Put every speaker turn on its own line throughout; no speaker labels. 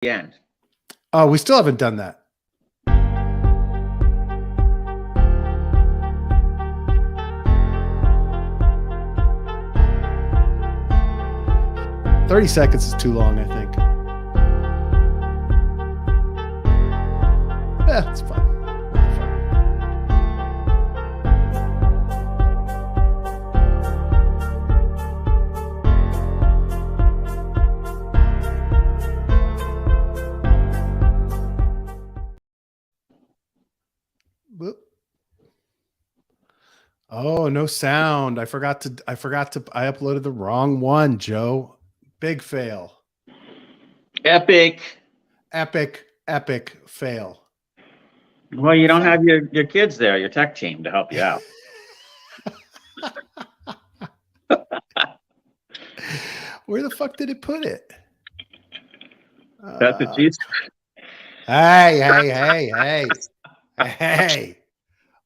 the end.
Oh, we still haven't done that. "30 seconds is too long, I think." Yeah, it's fine. Whoop. Oh, no sound. I uploaded the wrong one, Joe. Big fail.
Epic
Fail.
Well, you don't have your kids there, your tech team to help you out.
Where the fuck did it put it?
That's what she's.
Hey.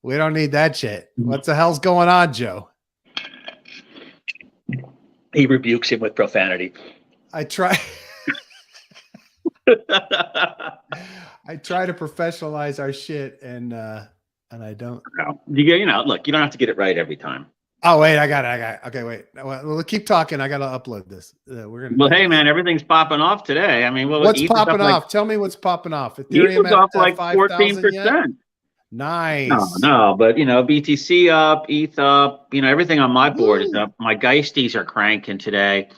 We don't need that shit. What the hell's going on, Joe?
He rebukes him with profanity.
I try I try to professionalize our shit and I don't.
You know, look, you don't have to get it right every time.
Oh, wait, I got it. Okay, wait. Well, keep talking. I got to upload this.
Well, hey, man, everything's popping off today. I mean,
what's popping off? Tell me what's popping off.
Ethereum off like 14%.
Nice.
No, but you know, BTC up, ETH up. You know, everything on my board is up. My Geisties are cranking today.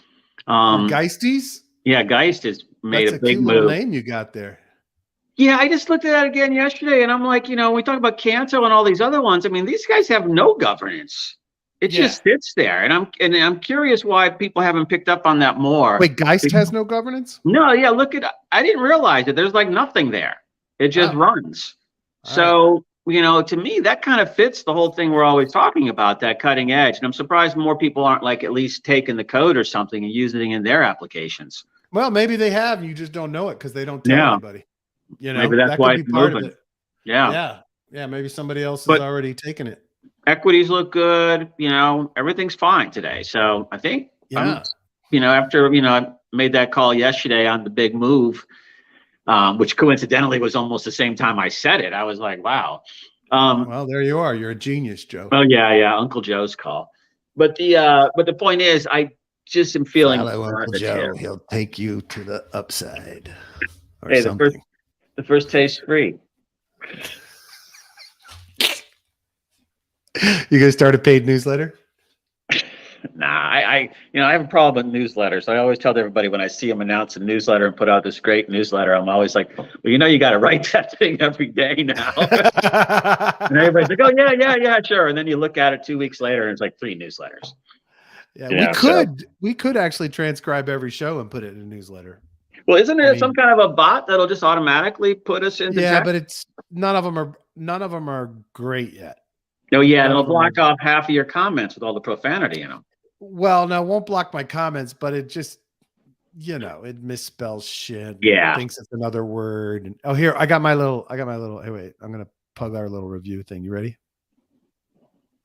Geisties?
Yeah, Geist has made a big
cute
move.
Little name you got there.
Yeah, I just looked at that again yesterday, and I'm like, you know, we talk about Canto and all these other ones. I mean, these guys have no governance. It just sits there, and I'm curious why people haven't picked up on that more.
Wait, Geist has no governance?
No, yeah. I didn't realize it. There's like nothing there. It just runs. So you know, to me, that kind of fits the whole thing we're always talking about, that cutting edge. And I'm surprised more people aren't like at least taking the code or something and using it in their applications.
Well, maybe they have. You just don't know it because they don't tell anybody. You know,
maybe that's why it's moving.
Yeah. Maybe somebody else has already taken it.
Equities look good. You know, everything's fine today. So I think, you know, after, you know, I made that call yesterday on the big move, which coincidentally was almost the same time I said it. I was like, wow.
Well, there you are. You're a genius, Joe.
Oh, yeah. Uncle Joe's call. But the point is, I just am feeling.
Follow Uncle Joe. He'll take you to the upside. Or
hey,
something.
the first taste free.
You gonna start a paid newsletter?
Nah, I have a problem with newsletters. I always tell everybody when I see them announce a newsletter and put out this great newsletter, I'm always like, well, you know, you got to write that thing every day now. And everybody's like, oh yeah, sure. And then you look at it 2 weeks later, and it's like 3 newsletters.
Yeah, we could actually transcribe every show and put it in a newsletter.
Well, isn't there some kind of a bot that'll just automatically put us into?
Yeah, but it's none of them are great yet.
Oh yeah, and it'll block off half of your comments with all the profanity in them.
Well, no, it won't block my comments, but it just, you know, it misspells shit.
Yeah.
Thinks it's another word. And, oh, here, I got my little, hey, wait, I'm going to plug our little review thing. You ready?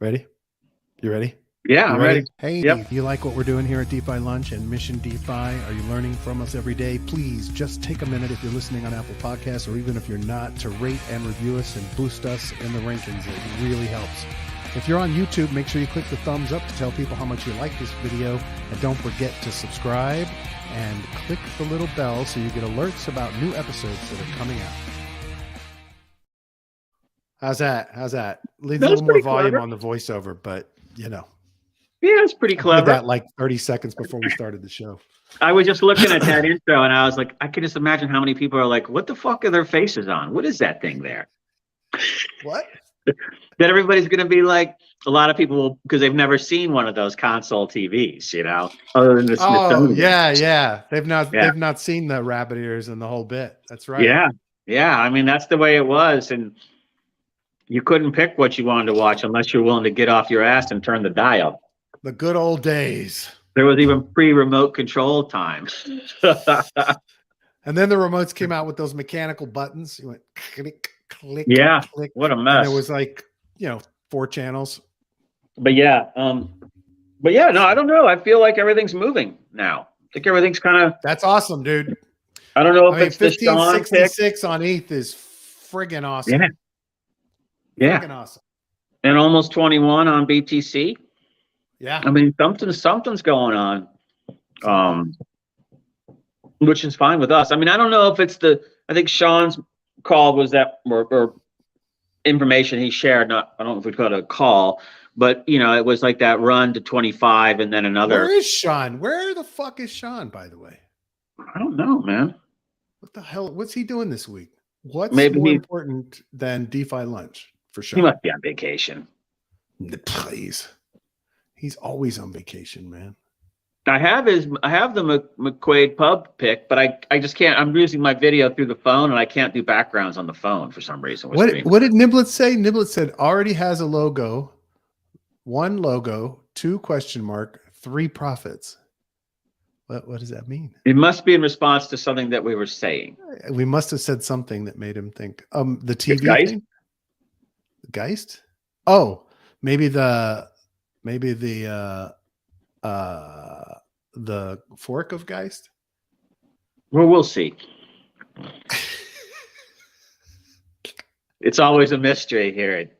You ready?
Yeah, I'm ready.
Hey, if you like what we're doing here at DeFi Lunch and Mission DeFi, are you learning from us every day? Please just take a minute if you're listening on Apple Podcasts, or even if you're not, to rate and review us and boost us in the rankings. It really helps. If you're on YouTube, make sure you click the thumbs up to tell people how much you like this video. And don't forget to subscribe and click the little bell so you get alerts about new episodes that are coming out. How's that? Leave a little more volume on the voiceover, but you know.
Yeah, it's pretty clever.
I did that like 30 seconds before we started the show.
I was just looking at that intro and I was like, I can just imagine how many people are like, what the fuck are their faces on? What is that thing there?
What?
That everybody's going to be like, a lot of people will, because they've never seen one of those console TVs, you know, other than the Smithsonian.
Yeah. They've not seen the rabbit ears and the whole bit. That's right.
Yeah. I mean, that's the way it was. And you couldn't pick what you wanted to watch unless you're willing to get off your ass and turn the dial.
The good old days.
There was even pre-remote control times.
And then the remotes came out with those mechanical buttons. You went click, click, click.
What a mess.
And it was like, 4 channels.
But no, I don't know. I feel like everything's moving now. I think everything's kind of.
That's awesome, dude.
I don't know
I
if
mean,
it's the Sean pick.
1566 on ETH is friggin' awesome.
Yeah. Yeah.
Friggin' awesome.
And almost 21 on BTC.
Yeah.
I mean, something's going on. Which is fine with us. I mean, I don't know if it's I think Sean's call was that, or information he shared, not, I don't know if we call it a call, but it was like that run to 25 and then another.
Where is Sean? Where the fuck is Sean, by the way?
I don't know, man.
What the hell? What's he doing this week? What's
Maybe
more important than DeFi lunch for Sean?
He must be on vacation.
Please. He's always on vacation, man.
I have the McQuaid pub pick, but I just can't. I'm using my video through the phone, and I can't do backgrounds on the phone for some reason.
What did Niblett say? Niblett said already has a logo, 1 logo, 2 question mark, 3 profits. What does that mean?
It must be in response to something that we were saying.
We must have said something that made him think. The TV
Geist?
thing? Geist? Oh, maybe the fork of Geist?
Well, we'll see. It's always a mystery here at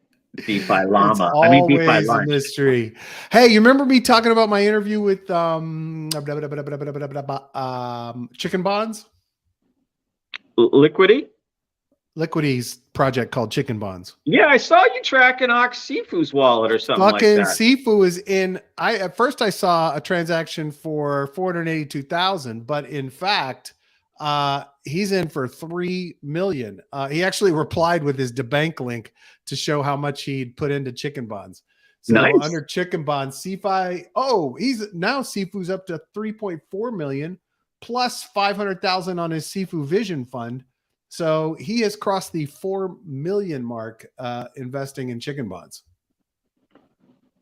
DeFi Llama.
It's always
DeFi
a mystery. Hey, you remember me talking about my interview with Chickenbonds?
Liquidity's
project called Chickenbonds.
Yeah, I saw you tracking Sifu's wallet or something like that.
Sifu is in. At first I saw a transaction for 482,000, but in fact, he's in for 3 million. He actually replied with his debank link to show how much he'd put into Chickenbonds. So
nice.
Under Chickenbonds, Sifu's up to 3.4 million plus 500,000 on his Sifu Vision Fund. So he has crossed the 4 million mark investing in Chickenbonds.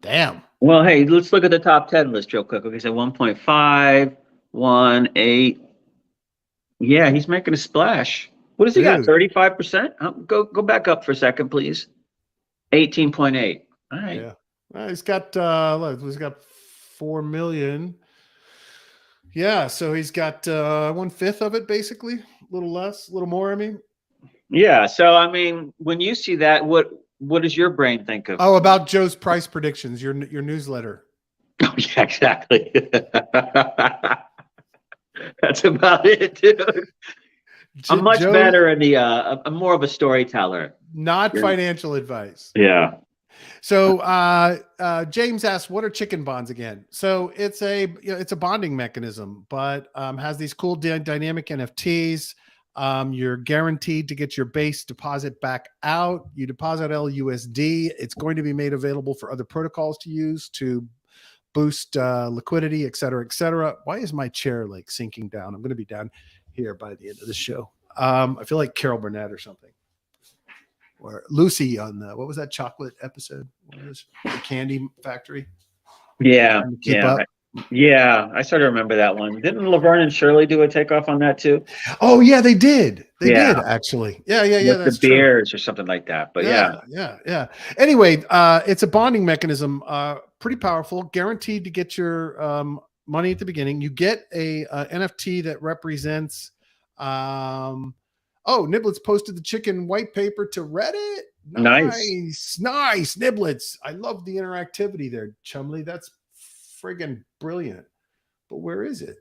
Damn.
Well, hey, let's look at the top 10 list real quick. Okay, so 1.5, 1, 8. Yeah, he's making a splash. What does he got? 35%? Go back up for a second, please. 18.8. All right.
Yeah. He's got 4 million. Yeah, so he's got 1/5 of it, basically. A little less, a little more, I mean.
Yeah, so I mean, when you see that, what does your brain think of?
Oh, about Joe's price predictions, your newsletter.
Oh, yeah, exactly. That's about it, dude. I'm much better in I'm more of a storyteller.
Not financial advice.
Yeah.
So James asked, what are Chickenbonds again? So it's a bonding mechanism, but has these cool dynamic NFTs. You're guaranteed to get your base deposit back out. You deposit LUSD. It's going to be made available for other protocols to use to boost liquidity, et cetera, et cetera. Why is my chair like sinking down? I'm going to be down here by the end of the show. I feel like Carol Burnett or something. Or Lucy on what was that chocolate episode? What was the Candy Factory?
Yeah, yeah. I sort of remember that one. Didn't Laverne and Shirley do a takeoff on that too?
Oh yeah, they did. They did actually. Yeah.
That's the beers or something like that. But
yeah. Anyway, it's a bonding mechanism. Pretty powerful. Guaranteed to get your money at the beginning. You get a NFT that represents. Oh, Niblets posted the chicken white paper to Reddit. Nice. Niblets. I love the interactivity there, Chumley. That's friggin' brilliant. But where is it?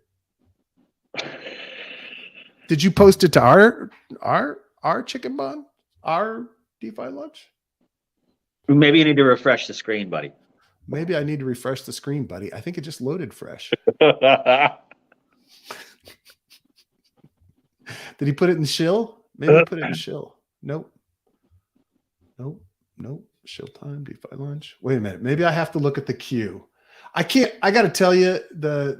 Did you post it to our chicken bun? Our DeFi lunch?
Maybe you need to refresh the screen, buddy.
Maybe I need to refresh the screen, buddy. I think it just loaded fresh. Did he put it in shill? Maybe he put it in shill. Nope. Shill time, DeFi lunch. Wait a minute. Maybe I have to look at the queue. I got to tell you there's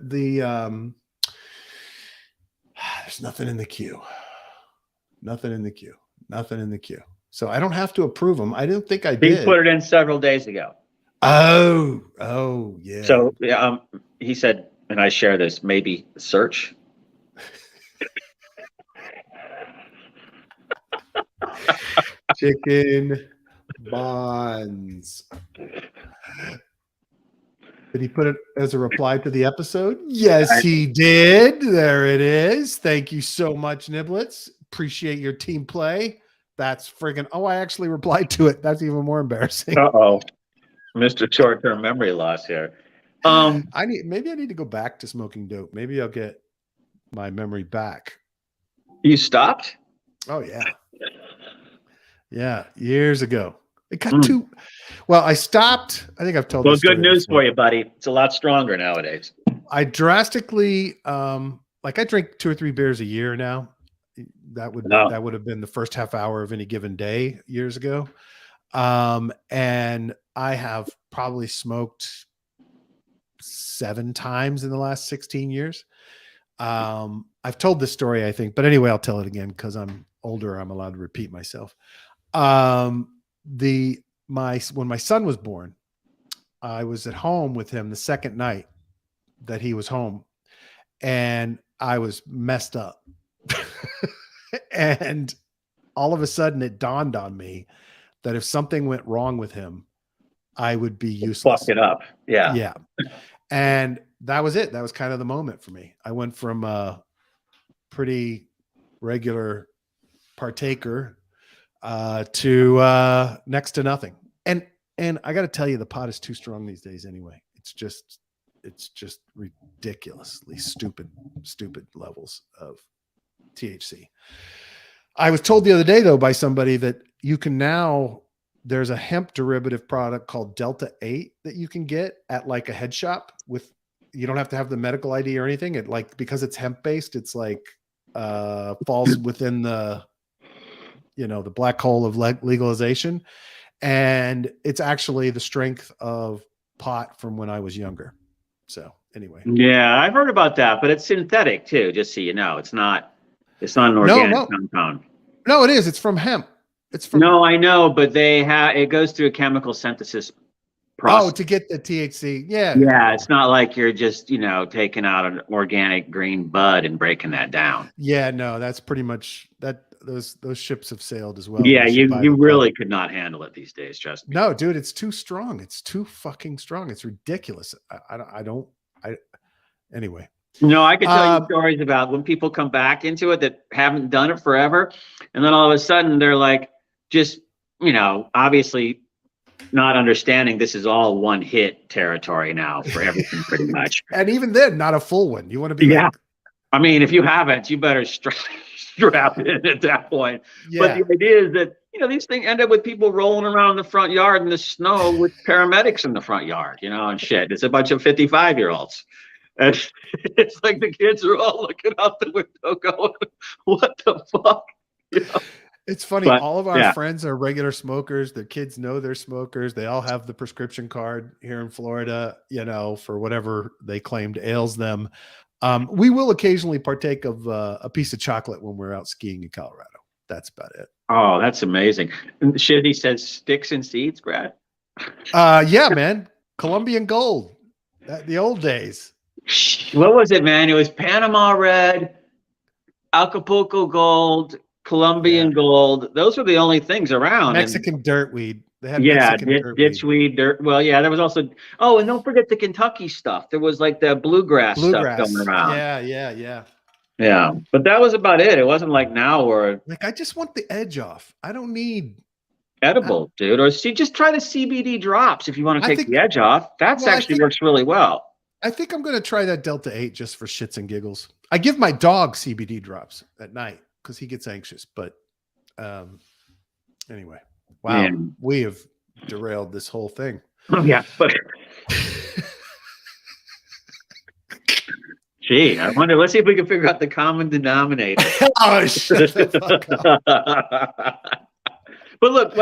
nothing in the queue. Nothing in the queue. So I don't have to approve them. I didn't think I did.
He put it in several days ago.
Oh yeah.
So he said, and I share this, maybe search.
Chicken bonds. Did he put it as a reply to the episode? Yes, he did. There it is. Thank you so much, Niblets. Appreciate your team play. That's friggin'. Oh, I actually replied to it. That's even more embarrassing.
Uh-oh. Mr. Short-term memory loss here.
Maybe I need to go back to smoking dope. Maybe I'll get my memory back.
You stopped?
Oh yeah. Yeah, years ago. It got too well. I stopped. I think I've told.
Well,
this
good
story
news
before.
for you, buddy. It's a lot stronger nowadays.
I drastically, like I drink 2 or 3 beers a year now. That would have been the first half hour of any given day years ago. And I have probably smoked 7 times in the last 16 years. I've told this story, I think, but anyway, I'll tell it again because I'm older. I'm allowed to repeat myself. When my son was born, I was at home with him the second night that he was home, and I was messed up. And all of a sudden it dawned on me that if something went wrong with him, I would be useless.
Fuck it up. Yeah.
Yeah. And that was it. That was kind of the moment for me. I went from a pretty regular partaker to next to nothing. And I got to tell you, the pot is too strong these days anyway. It's just ridiculously stupid levels of THC. I was told the other day, though, by somebody that you can now, there's a hemp derivative product called Delta 8 that you can get at like a head shop with, you don't have to have the medical ID or anything. It like, because it's hemp based, it's like falls within the, the black hole of legalization. And it's actually the strength of pot from when I was younger. So anyway.
Yeah, I've heard about that, but it's synthetic too, just so you know. It's not an organic compound.
No, it is. It's from hemp. It's from.
No, I know, but it goes through a chemical synthesis process.
Oh, to get the THC. Yeah.
Yeah, it's not like you're just, taking out an organic green bud and breaking that down.
Yeah, no, that's pretty much that. Those ships have sailed as well.
Yeah, you really could not handle it these days, trust me.
No, dude, it's too strong. It's too fucking strong. It's ridiculous. Anyway.
No, I could tell you stories about when people come back into it that haven't done it forever. And then all of a sudden they're like, just, obviously not understanding this is all one hit territory now for everything pretty much.
And even then, not a full one. You want to be
I mean, if you haven't, you better strap in at that point.
Yeah.
But the idea is that, these things end up with people rolling around in the front yard in the snow with paramedics in the front yard, and shit. It's a bunch of 55-year-olds. And it's like the kids are all looking out the window going, what the fuck?
It's funny. All of our friends are regular smokers. Their kids know they're smokers. They all have the prescription card here in Florida, for whatever they claimed ails them. We will occasionally partake of a piece of chocolate when we're out skiing in Colorado. That's about it.
Oh, that's amazing. Shit, he says sticks and seeds, Brad.
Yeah, man. Colombian gold. The old days.
What was it, man? It was Panama red, Acapulco gold, Colombian gold. Those were the only things around.
Mexican dirtweed. They had
ditchweed, dirt. Well, yeah, there was also. Oh, and don't forget the Kentucky stuff. There was like the bluegrass stuff going around. Yeah. But that was about it. It wasn't like now where
I just want the edge off. I don't need
edible, dude. Or just try the CBD drops if you want to take the edge off. That's actually works really well.
I think I'm going to try that Delta 8 just for shits and giggles. I give my dog CBD drops at night because he gets anxious. But anyway, wow, man. We have derailed this whole thing.
Oh, yeah. But gee, I wonder, let's see if we can figure out the common denominator.
Oh, shut the fuck up.
But look,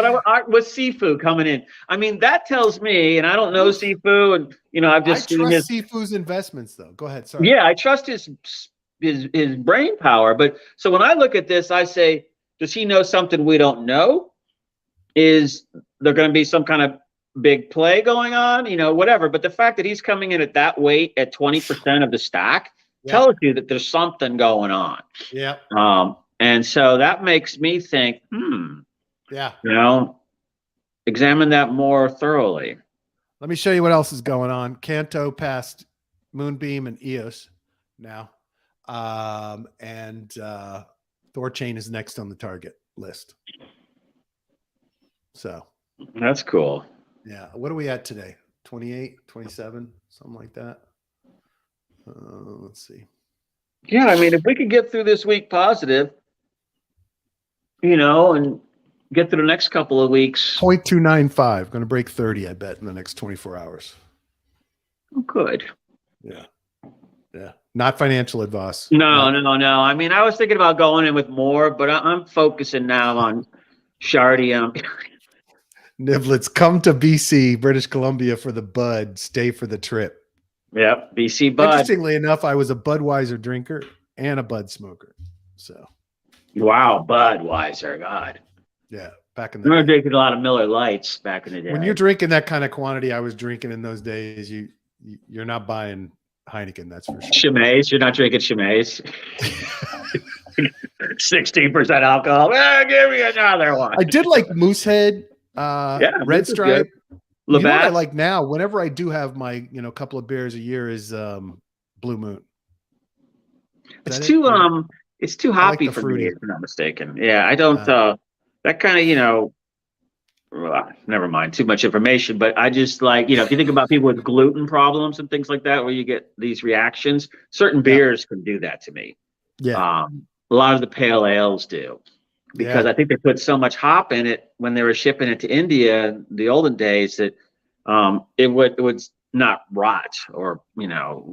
with Sifu coming in, I mean, that tells me, and I don't know Sifu, and I've just seen his
Sifu's investments, though. Go ahead, sorry.
Yeah, I trust his brain power. But so when I look at this, I say, does he know something we don't know? Is there going to be some kind of big play going on? Whatever. But the fact that he's coming in at that weight at 20% of the stack tells you that there's something going on.
Yeah.
And so that makes me think,
yeah,
examine that more thoroughly.
Let me show you what else is going on. Kanto passed Moonbeam and EOS now. And Thorchain is next on the target list. So
That's cool.
yeah. What are we at today? 28, 27, something like that. Let's see.
Yeah, I mean, if we could get through this week positive, and get through the next couple of weeks.
0.295. Going to break 30, I bet, in the next 24 hours.
Oh, good.
Yeah. Yeah. Not financial advice.
No. I mean, I was thinking about going in with more, but I'm focusing now on Shardy.
Niblets, come to BC, British Columbia for the bud. Stay for the trip.
Yep, BC Bud.
Interestingly enough, I was a Budweiser drinker and a Bud smoker. So,
wow, Budweiser, God.
Yeah, back in the
I remember
day.
drinking a lot of Miller Lights back in the day.
When you're drinking that kind of quantity I was drinking in those days, you're not buying Heineken, that's for sure.
Chimay, you're not drinking Chimay. 16% alcohol. Give me another one.
I did like Moosehead, Red Stripe. You know what I like now, whenever I do have my, couple of beers a year, is Blue Moon.
It's too hoppy for me, if I'm not mistaken. Yeah, I don't that kind of, never mind, too much information, but I just like, if you think about people with gluten problems and things like that, where you get these reactions, certain beers can do that to me.
Yeah.
A lot of the pale ales do, because I think they put so much hop in it when they were shipping it to India in the olden days that it would not rot or,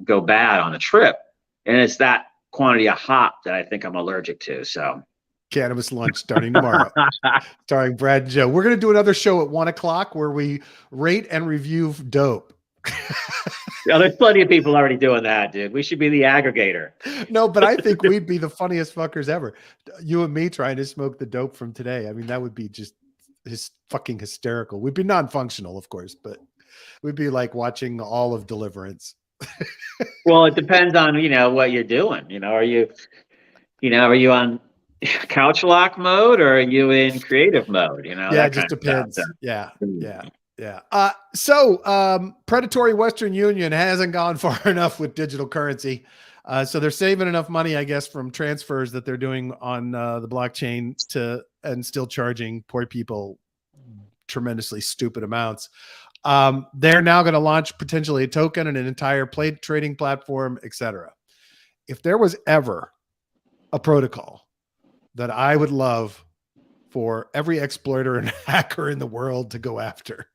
go bad on a trip. And it's that quantity of hop that I think I'm allergic to. So
Cannabis Lunch starting tomorrow, starring Brad and Joe. We're going to do another show at 1:00 where we rate and review dope.
Yeah, there's plenty of people already doing that, dude. We should be the aggregator.
No, but I think we'd be the funniest fuckers ever. You and me trying to smoke the dope from today. I mean, that would be just fucking hysterical. We'd be non-functional, of course, but we'd be like watching all of Deliverance.
Well, it depends on, what you're doing. Are you on couch lock mode or are you in creative mode?
Yeah, it just depends. Yeah. So predatory Western Union hasn't gone far enough with digital currency. So they're saving enough money, I guess, from transfers that they're doing on the blockchain and still charging poor people tremendously stupid amounts. They're now going to launch potentially a token and an entire trading platform, etc. If there was ever a protocol that I would love for every exploiter and hacker in the world to go after,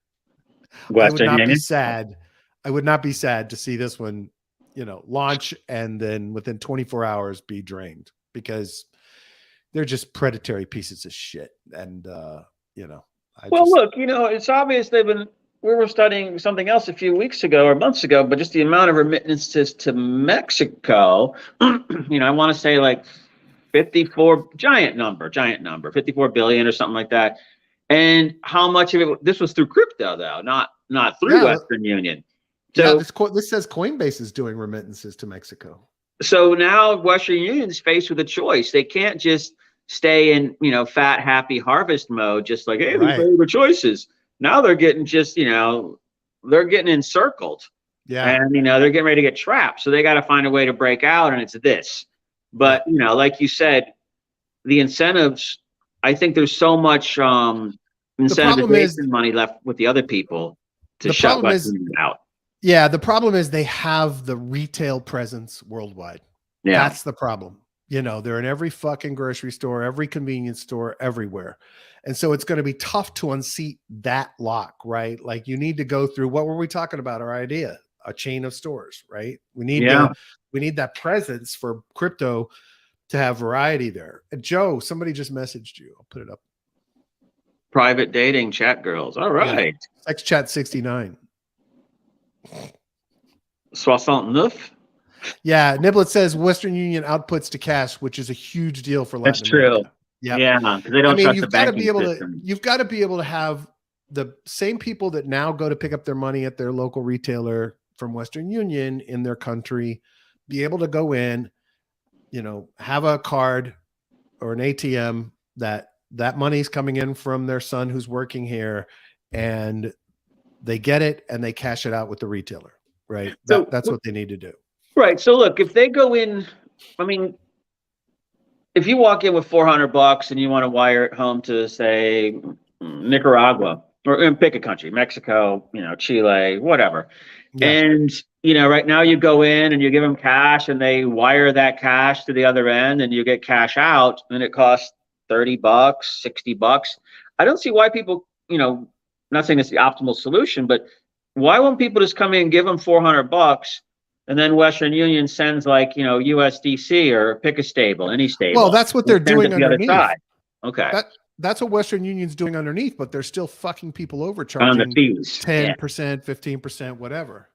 I would not be sad. I would not be sad to see this one, launch and then within 24 hours be drained, because they're just predatory pieces of shit. And,
look, it's obvious we were studying something else a few weeks ago or months ago, but just the amount of remittances to Mexico, I want to say like 54, giant number, 54 billion or something like that. And how much of it, this was through crypto though, not through Western Union. So
this says Coinbase is doing remittances to Mexico.
So now Western Union is faced with a choice. They can't just stay in, fat, happy harvest mode, just like, hey, there's better choices. Now they're getting they're getting encircled.
Yeah.
And, they're getting ready to get trapped. So they got to find a way to break out, and it's this. But, like you said, the incentives, I think there's so much incentivization money left with the other people to shut Western Union out.
Yeah, the problem is they have the retail presence worldwide.
Yeah.
That's the problem. They're in every fucking grocery store, every convenience store, everywhere. And so it's going to be tough to unseat that lock, right? Like you need to go through, what were we talking about? Our idea, a chain of stores, right? We need that presence for crypto to have variety there. And Joe, somebody just messaged you. I'll put it up.
Private dating chat girls. All right.
Yeah. Sex chat 69.
69.
Yeah, Niblet says Western Union outputs to cash, which is a huge deal for Latin America.
True. Yeah, because they don't trust the banking system.
You've got to be able to have the same people that now go to pick up their money at their local retailer from Western Union in their country, be able to go in, have a card or an ATM that money's coming in from their son who's working here, and They get it and they cash it out with the retailer, right?
So
That's what they need to do.
right. So look, if they go in, I mean, if you walk in with $400 and you want to wire it home to say Nicaragua or pick a country, Mexico, Chile, whatever.
Yeah.
And, right now you go in and you give them cash and they wire that cash to the other end and you get cash out and it costs $30, $60. I don't see why people, I'm not saying it's the optimal solution, but why won't people just come in and give them $400 and then Western Union sends like, USDC or pick a stable, any stable.
Well, that's what they're doing underneath.
Okay.
That's what Western Union's doing underneath, but they're still fucking people
On
overcharging
the fees.
10%, 15%, whatever.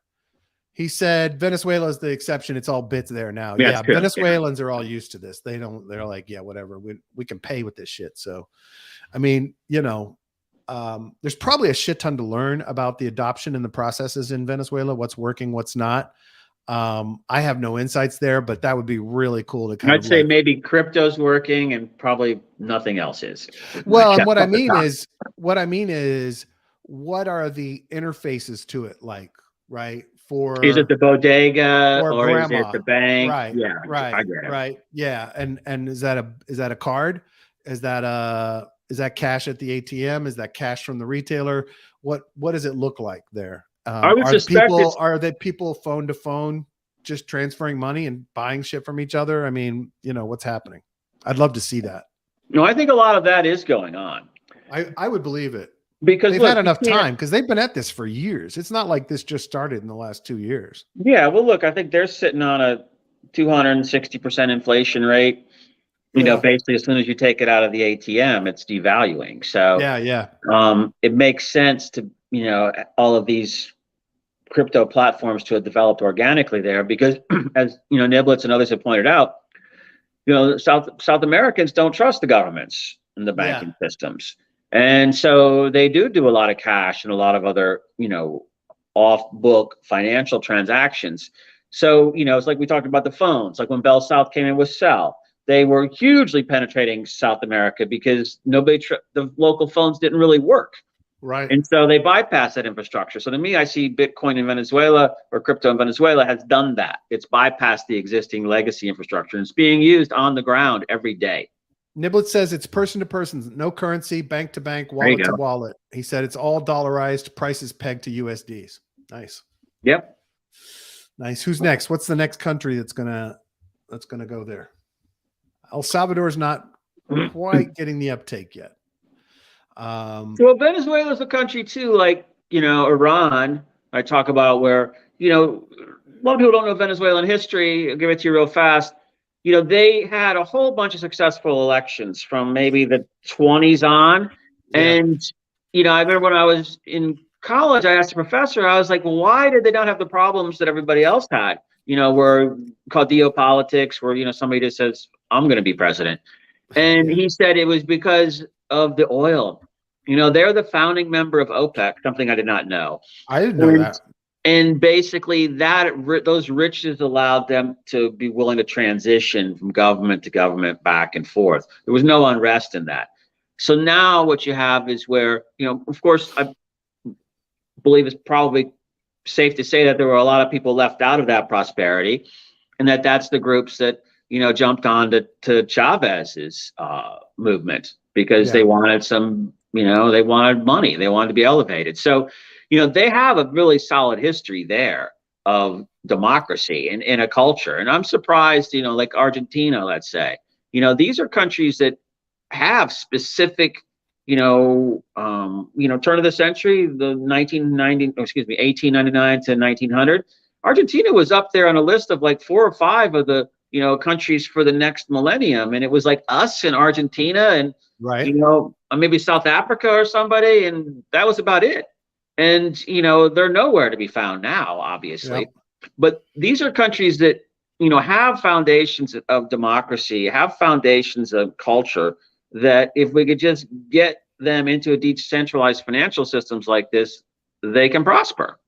He said Venezuela is the exception. It's all bits there now.
Yeah,
Yeah, Venezuelans are all used to this. They're like, yeah, whatever. We can pay with this shit. So, I mean, there's probably a shit ton to learn about the adoption and the processes in Venezuela, what's working, what's not. I have no insights there, but that would be really cool to
I'd say maybe crypto's working and probably nothing else is.
Well, and what I mean is, what are the interfaces to it like, right?
Is it the bodega or is it the bank?
Right.
Yeah.
Right.
I get it.
Right. Yeah. And is that a card? Is that cash at the ATM? Is that cash from the retailer? What does it look like there?
I would suspect
are they people phone to phone just transferring money and buying shit from each other? I mean, what's happening? I'd love to see that.
No, I think a lot of that is going on.
I would believe it. Because they've had enough time, because they've been at this for years. It's not like this just started in the last 2 years.
Yeah, well, look, I think they're sitting on a 260% inflation rate. Basically, as soon as you take it out of the ATM, it's devaluing. So it makes sense to all of these crypto platforms to have developed organically there because, as Niblitz and others have pointed out, South Americans don't trust the governments and the banking systems. And so they do a lot of cash and a lot of other, off-book financial transactions. So, it's like we talked about the phones, like when Bell South came in with Cell, they were hugely penetrating South America because the local phones didn't really work.
Right.
And so they bypassed that infrastructure. So to me, I see Bitcoin in Venezuela or crypto in Venezuela has done that. It's bypassed the existing legacy infrastructure and it's being used on the ground every day.
Niblett says it's person to person, no currency, bank to bank, wallet to wallet. He said it's all dollarized, prices pegged to USDs. Nice.
Yep.
Nice. Who's next? What's the next country that's gonna go there? El Salvador's not quite getting the uptake yet.
Well, Venezuela's a country too, like Iran. I talk about where a lot of people don't know Venezuelan history. I'll give it to you real fast. They had a whole bunch of successful elections from maybe the 20s on. Yeah. And, I remember when I was in college, I asked a professor, I was like, well, why did they not have the problems that everybody else had? Where called geopolitics, where, somebody just says, I'm going to be president. And he said it was because of the oil. They're the founding member of OPEC, something I did not know.
I didn't know that.
And basically those riches allowed them to be willing to transition from government to government back and forth. There was no unrest in that. So now what you have is where, of course, I believe it's probably safe to say that there were a lot of people left out of that prosperity and that's the groups that, jumped on to Chavez's movement because they wanted some, they wanted money. They wanted to be elevated. So, they have a really solid history there of democracy and a culture. And I'm surprised, like Argentina, let's say, these are countries that have specific, turn of the century, the 1899 to 1900. Argentina was up there on a list of like 4 or 5 of the, countries for the next millennium. And it was like us and Argentina and, maybe South Africa or somebody. And that was about it. And, they're nowhere to be found now, obviously. Yep. But these are countries that, have foundations of democracy, have foundations of culture that if we could just get them into a decentralized financial systems like this, they can prosper.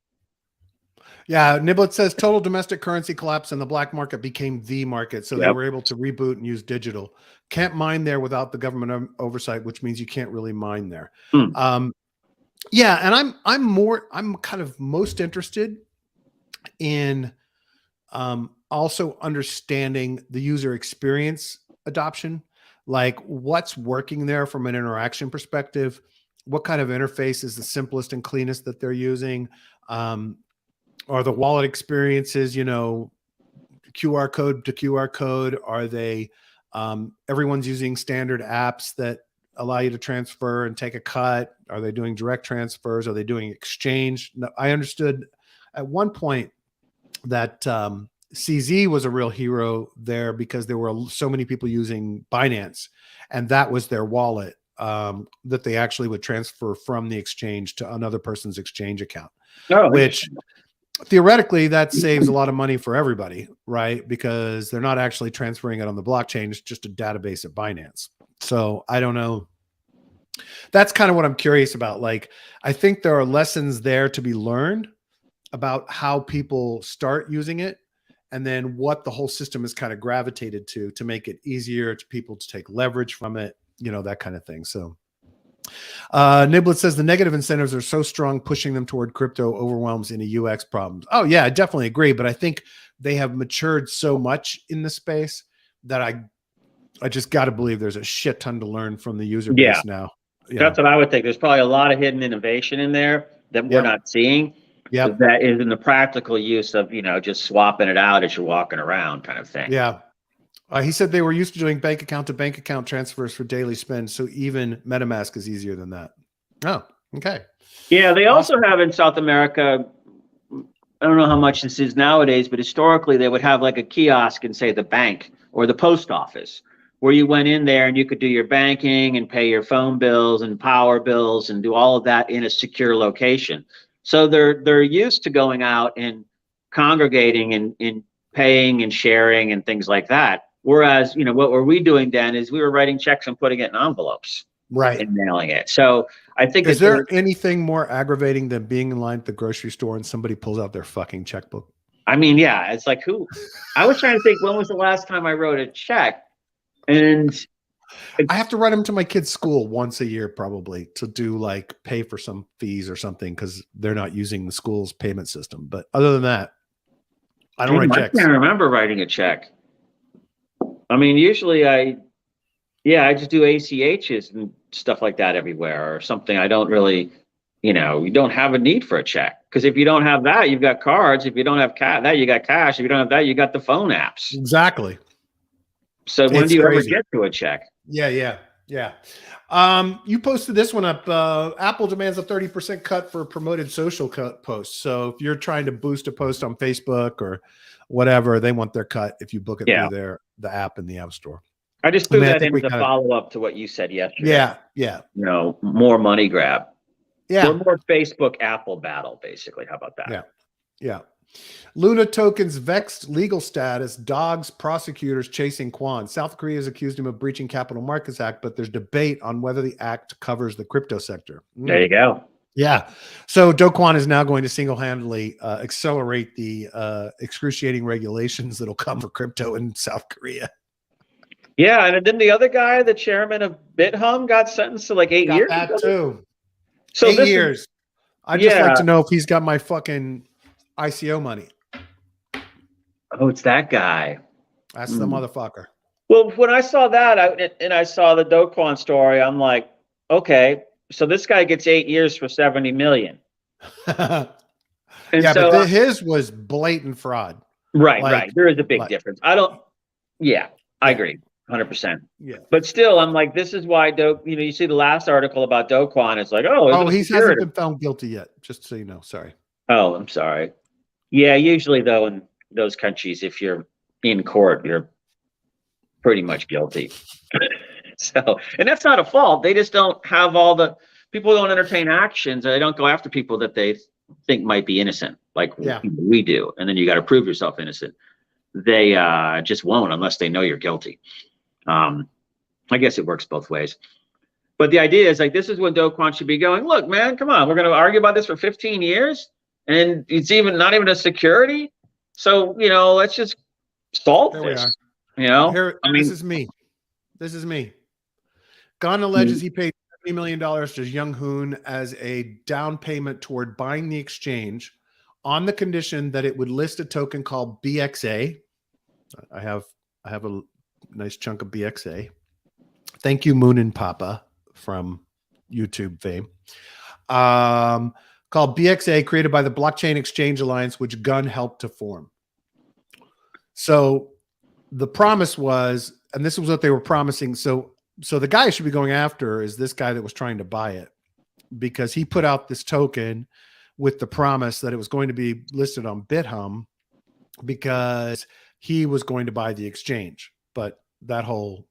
Yeah, Niblett says total domestic currency collapse and the black market became the market. So they were able to reboot and use digital. Can't mine there without the government oversight, which means you can't really mine there. Yeah, and I'm kind of most interested in also understanding the user experience adoption, like what's working there from an interaction perspective, what kind of interface is the simplest and cleanest that they're using, um, are the wallet experiences, QR code to QR code, are they everyone's using standard apps that allow you to transfer and take a cut, are they doing direct transfers, are they doing exchange? No, I understood at one point that CZ was a real hero there because there were so many people using Binance, and that was their wallet that they actually would transfer from the exchange to another person's exchange account,
Oh,
which theoretically that saves a lot of money for everybody, right? Because they're not actually transferring it on the blockchain. It's just a database at Binance. So I don't know. That's kind of what I'm curious about. Like, I think there are lessons there to be learned about how people start using it, and then what the whole system is kind of gravitated to make it easier to people to take leverage from it, that kind of thing. So Niblet says the negative incentives are so strong, pushing them toward crypto overwhelms any UX problems. Oh yeah, I definitely agree. But I think they have matured so much in the space that I just got to believe there's a shit ton to learn from the user base now.
That's what I would think. There's probably a lot of hidden innovation in there that we're not seeing.
Yeah.
That is in the practical use of, just swapping it out as you're walking around kind of thing.
Yeah. He said they were used to doing bank account to bank account transfers for daily spend. So even MetaMask is easier than that. Oh, okay.
Yeah. They also have in South America, I don't know how much this is nowadays, but historically they would have like a kiosk in, say, the bank or the post office, where you went in there and you could do your banking and pay your phone bills and power bills and do all of that in a secure location. So they're used to going out and congregating and paying and sharing and things like that. Whereas, what were we doing then is we were writing checks and putting it in envelopes,
right,
and mailing it. So I think,
is there anything more aggravating than being in line at the grocery store and somebody pulls out their fucking checkbook?
I mean, yeah, it's like I was trying to think, when was the last time I wrote a check? And
I have to write them to my kid's school once a year, probably, to do like pay for some fees or something, because they're not using the school's payment system. But other than that, I don't write checks.
I can't remember writing a check. I mean, usually I just do ACHs and stuff like that everywhere or something. I don't really, you don't have a need for a check, because if you don't have that, you've got cards. If you don't have that, you got cash. If you don't have that, you got the phone apps.
Exactly.
So when do you ever get to a check?
Yeah. You posted this one up. Apple demands a 30% cut for promoted social cut posts. So if you're trying to boost a post on Facebook or whatever, they want their cut if you book it through the app in the App Store.
I just threw that in as a follow-up to what you said yesterday.
Yeah.
More money grab.
Yeah.
Or more Facebook Apple battle, basically. How about that?
Yeah. Luna tokens vexed legal status, dogs prosecutors chasing Kwan. South Korea has accused him of breaching Capital Markets Act, but there's debate on whether the act covers the crypto sector.
There you go.
Yeah. So Do Kwon is now going to single-handedly accelerate the excruciating regulations that'll come for crypto in South Korea.
Yeah, and then the other guy, the chairman of BitHum, got sentenced to like 8 years.
That too.
So
8 years. I'd just like to know if he's got my fucking ICO money.
Oh, it's that guy.
That's the motherfucker.
Well, when I saw that, I saw the Do Kwon story, I'm like, okay, so this guy gets 8 years for 70 million.
But his was blatant fraud.
Right. There is a big difference. I agree. 100%.
Yeah.
But still, I'm like, this is why you see the last article about Do Kwon. It's like,
he hasn't been found guilty yet. Just so you know. Sorry.
Oh, I'm sorry. Yeah, usually though, in those countries, if you're in court, you're pretty much guilty. So, and that's not a fault. They just don't have people don't entertain actions. They don't go after people that they think might be innocent, like we do. And then you got to prove yourself innocent. They just won't unless they know you're guilty. I guess it works both ways. But the idea is like, this is when Do Kwon should be going, look, man, come on. We're going to argue about this for 15 years. And it's not even a security. So, let's just solve this.
This is me. Ghana alleges he paid $20 million to Young Hoon as a down payment toward buying the exchange on the condition that it would list a token called BXA. I have a nice chunk of BXA. Thank you, Moon and Papa from YouTube fame. Called BXA, created by the Blockchain Exchange Alliance, which Gunn helped to form. So the promise was, and this was what they were promising. So the guy I should be going after is this guy that was trying to buy it, because he put out this token with the promise that it was going to be listed on BitHum because he was going to buy the exchange. But that whole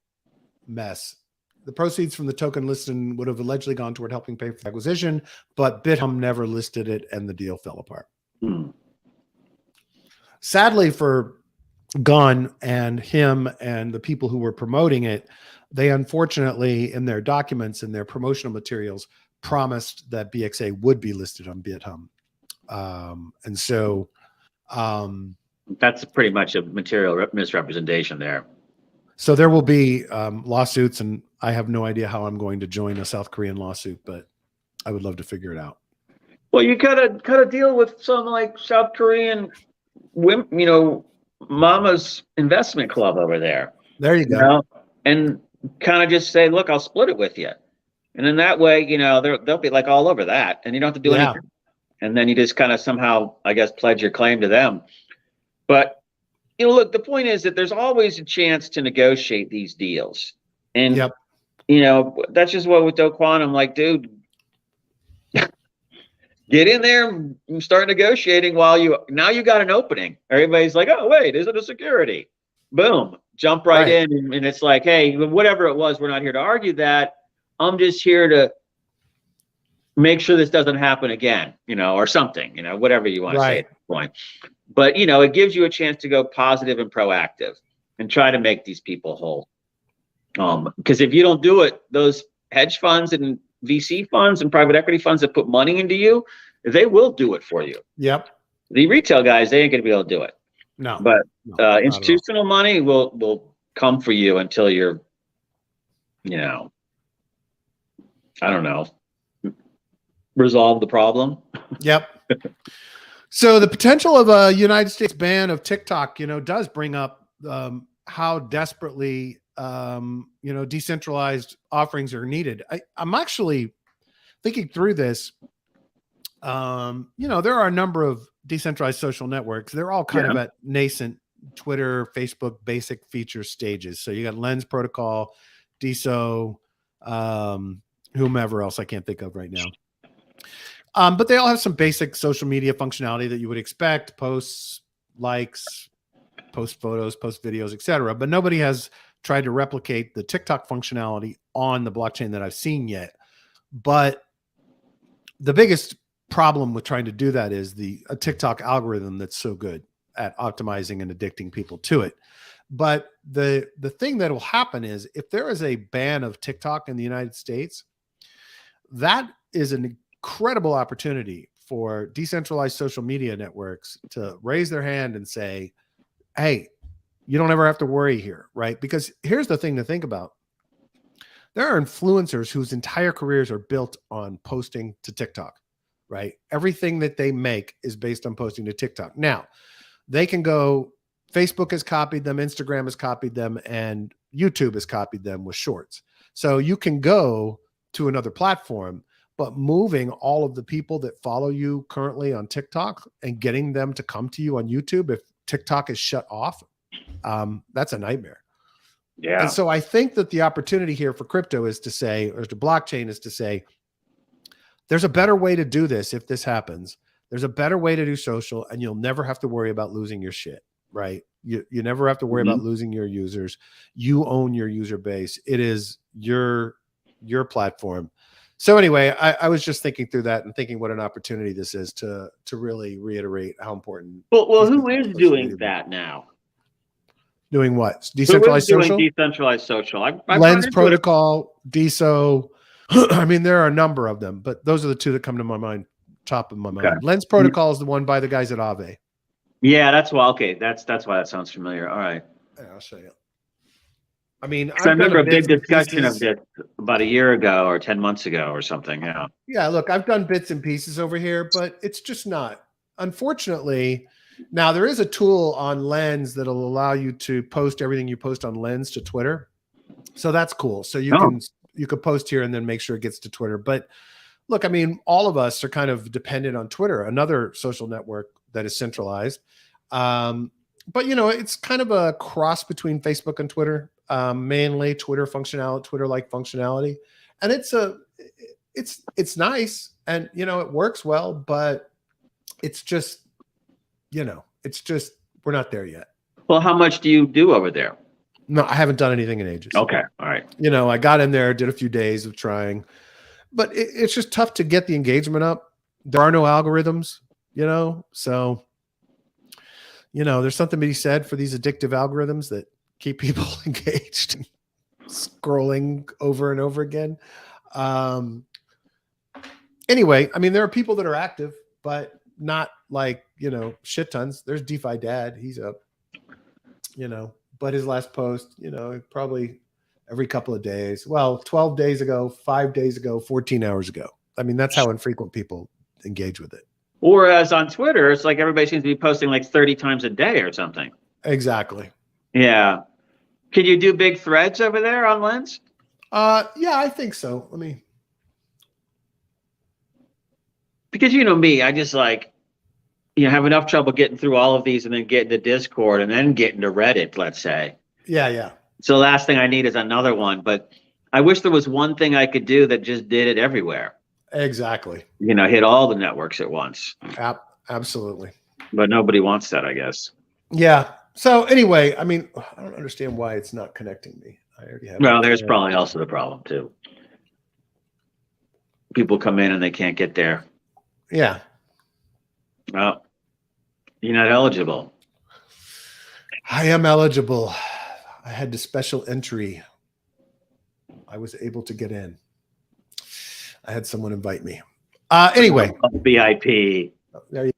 mess, the proceeds from the token listing would have allegedly gone toward helping pay for the acquisition, but BitHum never listed it and the deal fell apart. Sadly for Gunn and him and the people who were promoting it, they unfortunately in their documents and their promotional materials promised that BXA would be listed on BitHum. And so
that's pretty much a material misrepresentation there.
So there will be lawsuits, and I have no idea how I'm going to join a South Korean lawsuit, but I would love to figure it out.
Well, you gotta deal with some like South Korean, mama's investment club over there.
There you go.
And kind of just say, look, I'll split it with you. And in that way, they'll be like all over that, and you don't have to do anything. And then you just kind of somehow, I guess, pledge your claim to them. But look, the point is that there's always a chance to negotiate these deals. And, that's just what with Do Kwon, I'm like, dude, get in there and start negotiating now you got an opening. Everybody's like, oh, wait, is it a security? Boom, jump right in. And it's like, hey, whatever it was, we're not here to argue that. I'm just here to make sure this doesn't happen again, or something, whatever you want to say at this point. But, it gives you a chance to go positive and proactive and try to make these people whole. Because if you don't do it, those hedge funds and VC funds and private equity funds that put money into you, they will do it for you.
Yep.
The retail guys, they ain't going to be able to do it.
No.
But institutional money will come for you until you're, I don't know, resolve the problem.
Yep. So the potential of a United States ban of TikTok, does bring up how desperately, decentralized offerings are needed. I'm actually thinking through this. There are a number of decentralized social networks. They're all kind of at nascent Twitter, Facebook, basic feature stages. So you got Lens Protocol, DeSo, whomever else I can't think of right now. But they all have some basic social media functionality that you would expect: posts, likes, post photos, post videos, etc. But nobody has tried to replicate the TikTok functionality on the blockchain that I've seen yet. But the biggest problem with trying to do that is a TikTok algorithm that's so good at optimizing and addicting people to it. But the thing that will happen is, if there is a ban of TikTok in the United States, that is an incredible opportunity for decentralized social media networks to raise their hand and say, hey, you don't ever have to worry here, right? Because here's the thing to think about. There are influencers whose entire careers are built on posting to TikTok, right? Everything that they make is based on posting to TikTok. Now, they can go, Facebook has copied them, Instagram has copied them, and YouTube has copied them with shorts. So you can go to another platform, but moving all of the people that follow you currently on TikTok and getting them to come to you on YouTube if TikTok is shut off, that's a nightmare. Yeah. And so I think that the opportunity here for crypto is to say, or the blockchain is to say, there's a better way to do this if this happens. There's a better way to do social, and you'll never have to worry about losing your shit, right? You never have to worry about losing your users. You own your user base. It is your platform. So anyway, I was just thinking through that and thinking what an opportunity this is to really reiterate how important.
Well, who is doing that now?
Doing what? Decentralized social?
Decentralized social.
Lens Protocol, DeSo. I mean, there are a number of them, but those are the two that come to my mind, top of my mind. Lens Protocol is the one by the guys at Aave. Yeah,
that's why. Okay, that's why that sounds familiar. All right.
Yeah, I'll show you. I mean,
So I
I've done
remember a big
bits and
discussion of
pieces.
this about a year ago or 10 months ago or something. Yeah.
Yeah, look, I've done bits and pieces over here, but it's just not. Unfortunately, now there is a tool on Lens that'll allow you to post everything you post on Lens to Twitter. So that's cool. So you
Oh,
can post here and then make sure it gets to Twitter. But look, I mean, all of us are kind of dependent on Twitter, another social network that is centralized. But it's kind of a cross between Facebook and Twitter, mainly Twitter functionality, Twitter-like functionality, and it's nice, and it works well, but it's just we're not there yet.
well, how much do you do over there?
No, I haven't done anything in ages.
Okay. All right.
I got in there, did a few days of trying, but it's just tough to get the engagement up. There are no algorithms, so there's something to be said for these addictive algorithms that keep people engaged and scrolling over and over again. Anyway, I mean, there are people that are active, but not like, shit tons. There's DeFi Dad. He's up, but his last post, probably every couple of days. Well, 12 days ago, 5 days ago, 14 hours ago. I mean, that's how infrequent people engage with it.
Whereas on Twitter, it's like everybody seems to be posting like 30 times a day or something.
Exactly.
Yeah. Can you do big threads over there on Lens?
Yeah, I think so. Let me.
Because me, I just have enough trouble getting through all of these and then get into Discord and then get into Reddit, let's say.
Yeah.
So the last thing I need is another one. But I wish there was one thing I could do that just did it everywhere.
Exactly.
Hit all the networks at once.
Absolutely.
But nobody wants that, I guess.
Yeah. So anyway, I mean, I don't understand why it's not connecting me. I already have.
Well, there's probably also the problem too. People come in and they can't get there.
Yeah.
Well, you're not eligible.
I am eligible. I had the special entry. I was able to get in. I had someone invite me. Anyway.
VIP.
There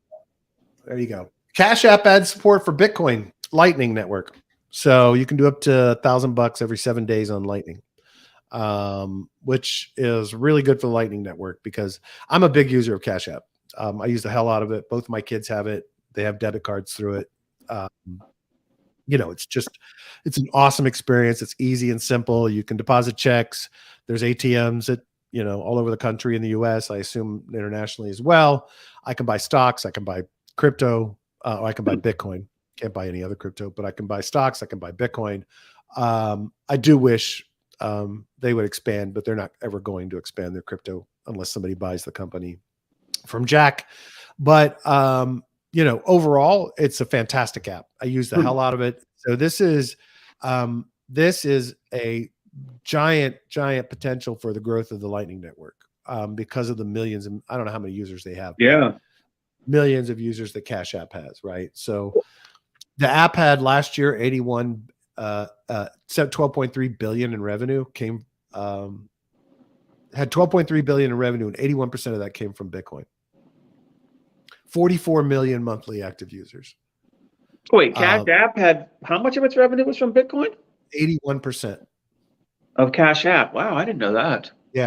you go. Cash App adds support for Bitcoin Lightning Network. So you can do up to $1,000 every 7 days on Lightning, which is really good for the Lightning Network because I'm a big user of Cash App. I use the hell out of it. Both of my kids have it. They have debit cards through it. It's an awesome experience. It's easy and simple. You can deposit checks. There's ATMs at, all over the country in the US, I assume internationally as well. I can buy stocks. I can buy crypto. I can buy Bitcoin. Can't buy any other crypto, but I can buy stocks. I can buy Bitcoin. I do wish they would expand, but they're not ever going to expand their crypto unless somebody buys the company from Jack. But, overall, it's a fantastic app. I use the hell out of it. So this is a giant potential for the growth of the Lightning Network because of the millions. And I don't know how many users they have.
Yeah.
Millions of users that Cash App has, right? So the app had last year 12.3 billion in revenue had 12.3 billion in revenue, and 81% of that came from Bitcoin. 44 million monthly active users.
Wait, Cash App had how much of its revenue was from Bitcoin?
81%
of Cash App. Wow, I didn't know that.
Yeah.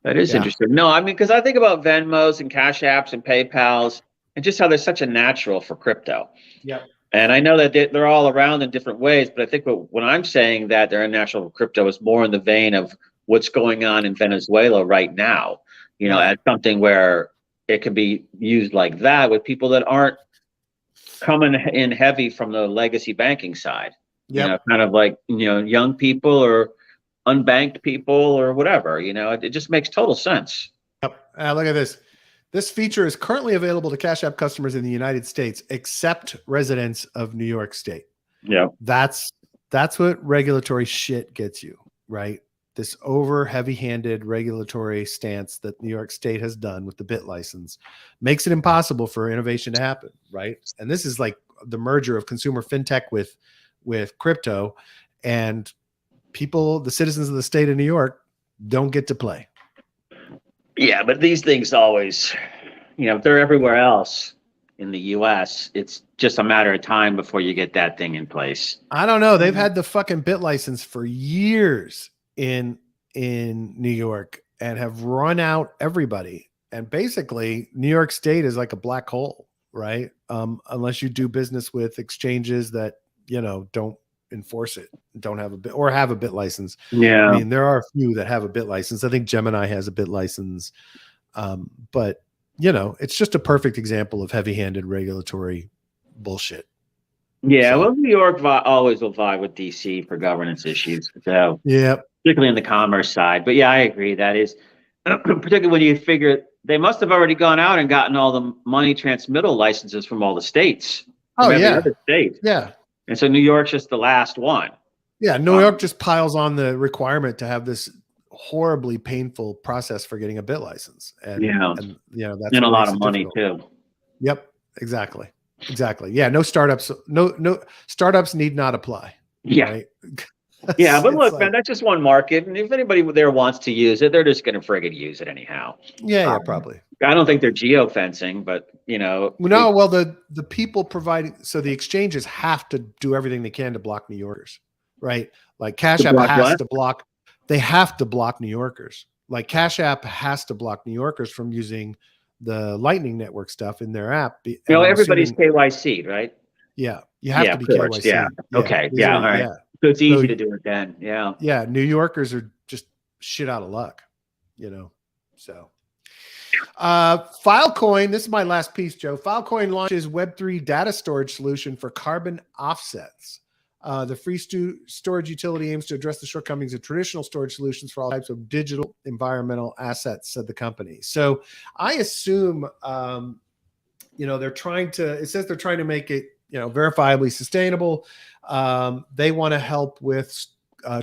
That is interesting. No, I mean, because I think about Venmos and Cash Apps and PayPals and just how they're such a natural for crypto.
Yeah.
And I know that they're all around in different ways, but I think when I'm saying that they're a natural for crypto is more in the vein of what's going on in Venezuela right now, as something where it can be used like that with people that aren't coming in heavy from the legacy banking side.
Yep.
Kind of like, young people or unbanked people or whatever, it just makes total sense.
Yep. Look at this. This feature is currently available to Cash App customers in the United States, except residents of New York State.
Yeah.
That's what regulatory shit gets you, right? This heavy-handed regulatory stance that New York State has done with the BIT license makes it impossible for innovation to happen, right? And this is like the merger of consumer fintech with crypto, and people, the citizens of the state of New York, don't get to play.
Yeah, but these things always, they're everywhere else. in the US, it's just a matter of time before you get that thing in place.
I don't know. They've had the fucking bit license for years in New York and have run out everybody. And basically, New York State is like a black hole, right? Unless you do business with exchanges that, don't enforce it, don't have a bit or have a bit license.
Yeah.
I mean, there are a few that have a bit license. I think Gemini has a bit license. But it's just a perfect example of heavy-handed regulatory bullshit.
Yeah,
So,
well, New York always will vie with DC for governance issues. So,
yeah,
particularly in the commerce side. But yeah, I agree. That is, particularly when you figure they must have already gone out and gotten all the money transmittal licenses from all the states.
Oh,
every
yeah.
other state.
Yeah.
And so New York's just the last one.
Yeah. New York just piles on the requirement to have this horribly painful process for getting a bit license. And that's
and a lot
makes
of
it
money
difficult.
too.
Yep. Exactly. Yeah. No startups need not apply.
Yeah.
Right?
Yeah. But look, man, that's just one market. And if anybody there wants to use it, they're just going to friggin' use it anyhow.
Yeah. Probably.
I don't think they're geofencing, but
No, well, the people providing, so the exchanges have to do everything they can to block New Yorkers, right? Like Cash App has to block. They have to block New Yorkers. Like Cash App has to block New Yorkers from using the Lightning Network stuff in their app.
Everybody's KYC'd, right?
Yeah, you have to be KYC'd.
Yeah. Okay. Yeah. All right. Yeah. So it's easy to do it then. Yeah.
Yeah. New Yorkers are just shit out of luck, so. Filecoin, this is my last piece, Joe. Filecoin launches Web3 data storage solution for carbon offsets. The free storage utility aims to address the shortcomings of traditional storage solutions for all types of digital environmental assets, said the company. So I assume, they're trying to make it, verifiably sustainable. They want to help with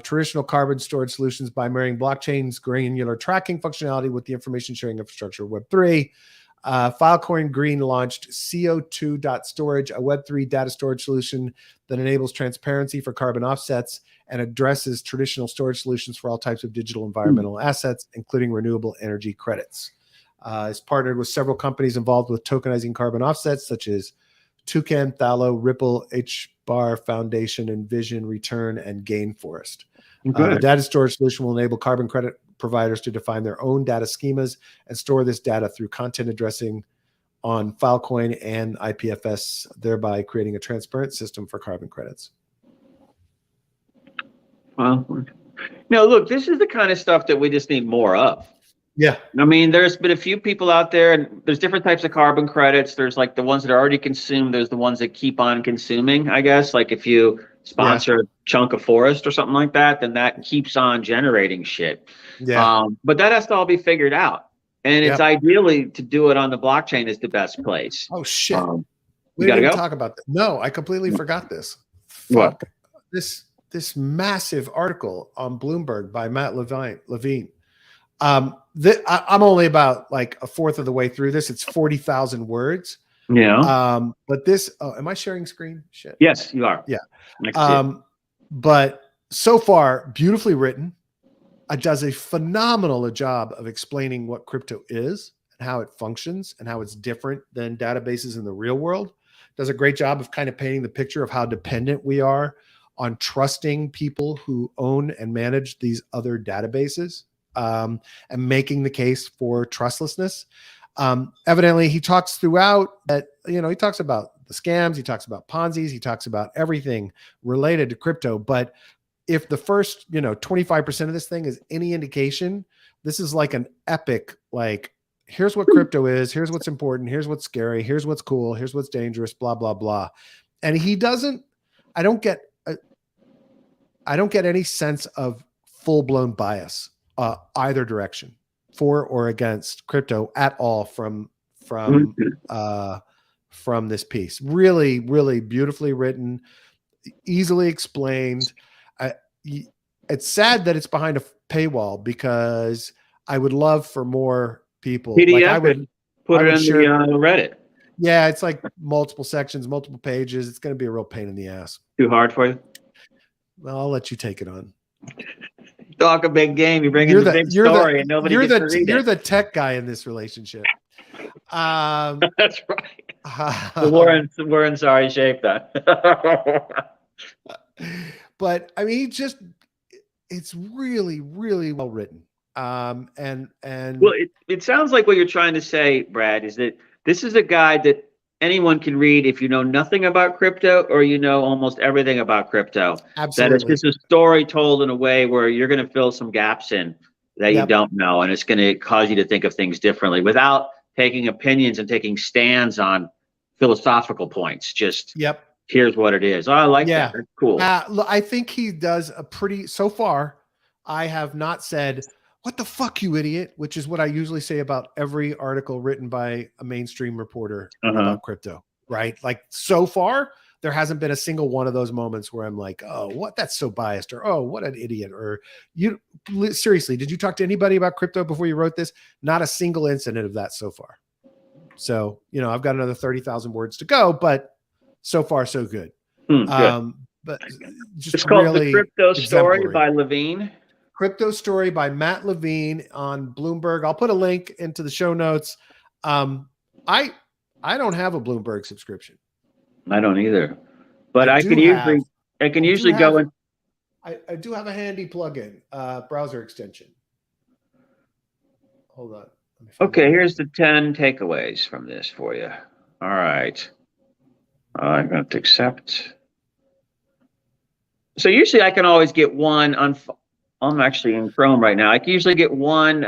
traditional carbon storage solutions by marrying blockchain's granular tracking functionality with the information sharing infrastructure of Web3. Filecoin Green launched CO2.storage, a Web3 data storage solution that enables transparency for carbon offsets and addresses traditional storage solutions for all types of digital environmental assets, including renewable energy credits. It's partnered with several companies involved with tokenizing carbon offsets, such as Toucan, Thallo, Ripple, HBAR Foundation, Envision, Return, and Gainforest. The data storage solution will enable carbon credit providers to define their own data schemas and store this data through content addressing on Filecoin and IPFS, thereby creating a transparent system for carbon credits.
Well, look, this is the kind of stuff that we just need more of.
Yeah.
I mean, there's been a few people out there, and there's different types of carbon credits. There's like the ones that are already consumed. There's the ones that keep on consuming, I guess. Like if you sponsor a chunk of forest or something like that, then that keeps on generating shit.
Yeah.
But that has to all be figured out. And it's ideally to do it on the blockchain is the best place.
Oh, shit. We
didn't
even talk about that. No, I completely forgot this. Fuck. This massive article on Bloomberg by Matt Levine. I'm only about like a fourth of the way through this. It's 40,000 words.
Yeah.
But this, am I sharing screen? Shit.
Yes, you are.
Yeah. But so far, beautifully written. It does a phenomenal job of explaining what crypto is and how it functions and how it's different than databases in the real world. Does a great job of kind of painting the picture of how dependent we are on trusting people who own and manage these other databases. And making the case for trustlessness. Evidently, he talks throughout that, he talks about the scams, he talks about Ponzi's, he talks about everything related to crypto. But if the first, 25% of this thing is any indication, this is like an epic, like, here's what crypto is, here's what's important, here's what's scary, here's what's cool, here's what's dangerous, blah, blah, blah. And I don't get any sense of full-blown bias either direction, for or against crypto at all from this piece. Really, really beautifully written, easily explained. It's sad that it's behind a paywall because I would love for more people.
PDF,
like I would
put it in the Reddit.
Yeah, it's like multiple sections, multiple pages. It's going to be a real pain in the ass.
Too hard for you?
Well, I'll let you take it on.
Talk a big game. You bring in the big story and nobody gets to read it.
You're the tech guy in this relationship.
That's right. We're in sorry shape then.
But I mean, it's really, really well written. And
well, it sounds like what you're trying to say, Brad, is that this is a guide that anyone can read if you know nothing about crypto or you know almost everything about crypto.
absolutely.
That it's just a story told in a way where you're going to fill some gaps in that you don't know, and it's going to cause you to think of things differently without taking opinions and taking stands on philosophical points. Just here's what it is. Oh, I like that. That's cool.
I think he does a pretty, so far, I have not said, what the fuck, you idiot, which is what I usually say about every article written by a mainstream reporter about crypto, right? Like, so far, there hasn't been a single one of those moments where I'm like, oh, what, that's so biased, or oh, what an idiot, or you, seriously, did you talk to anybody about crypto before you wrote this? Not a single incident of that so far. So, you know, I've got another 30,000 words to go, but so far so good.
Good.
But just
it's called
really
The Crypto Story by Levine.
Crypto Story by Matt Levine on Bloomberg. I'll put a link into the show notes. I don't have a Bloomberg subscription.
I don't either, but I can usually go in.
I do have a handy plugin, browser extension. Hold on.
Okay, here's the 10 takeaways from this for you. All right. I'm going to accept. So usually I can always get one. I'm actually in Chrome right now. I can usually get one,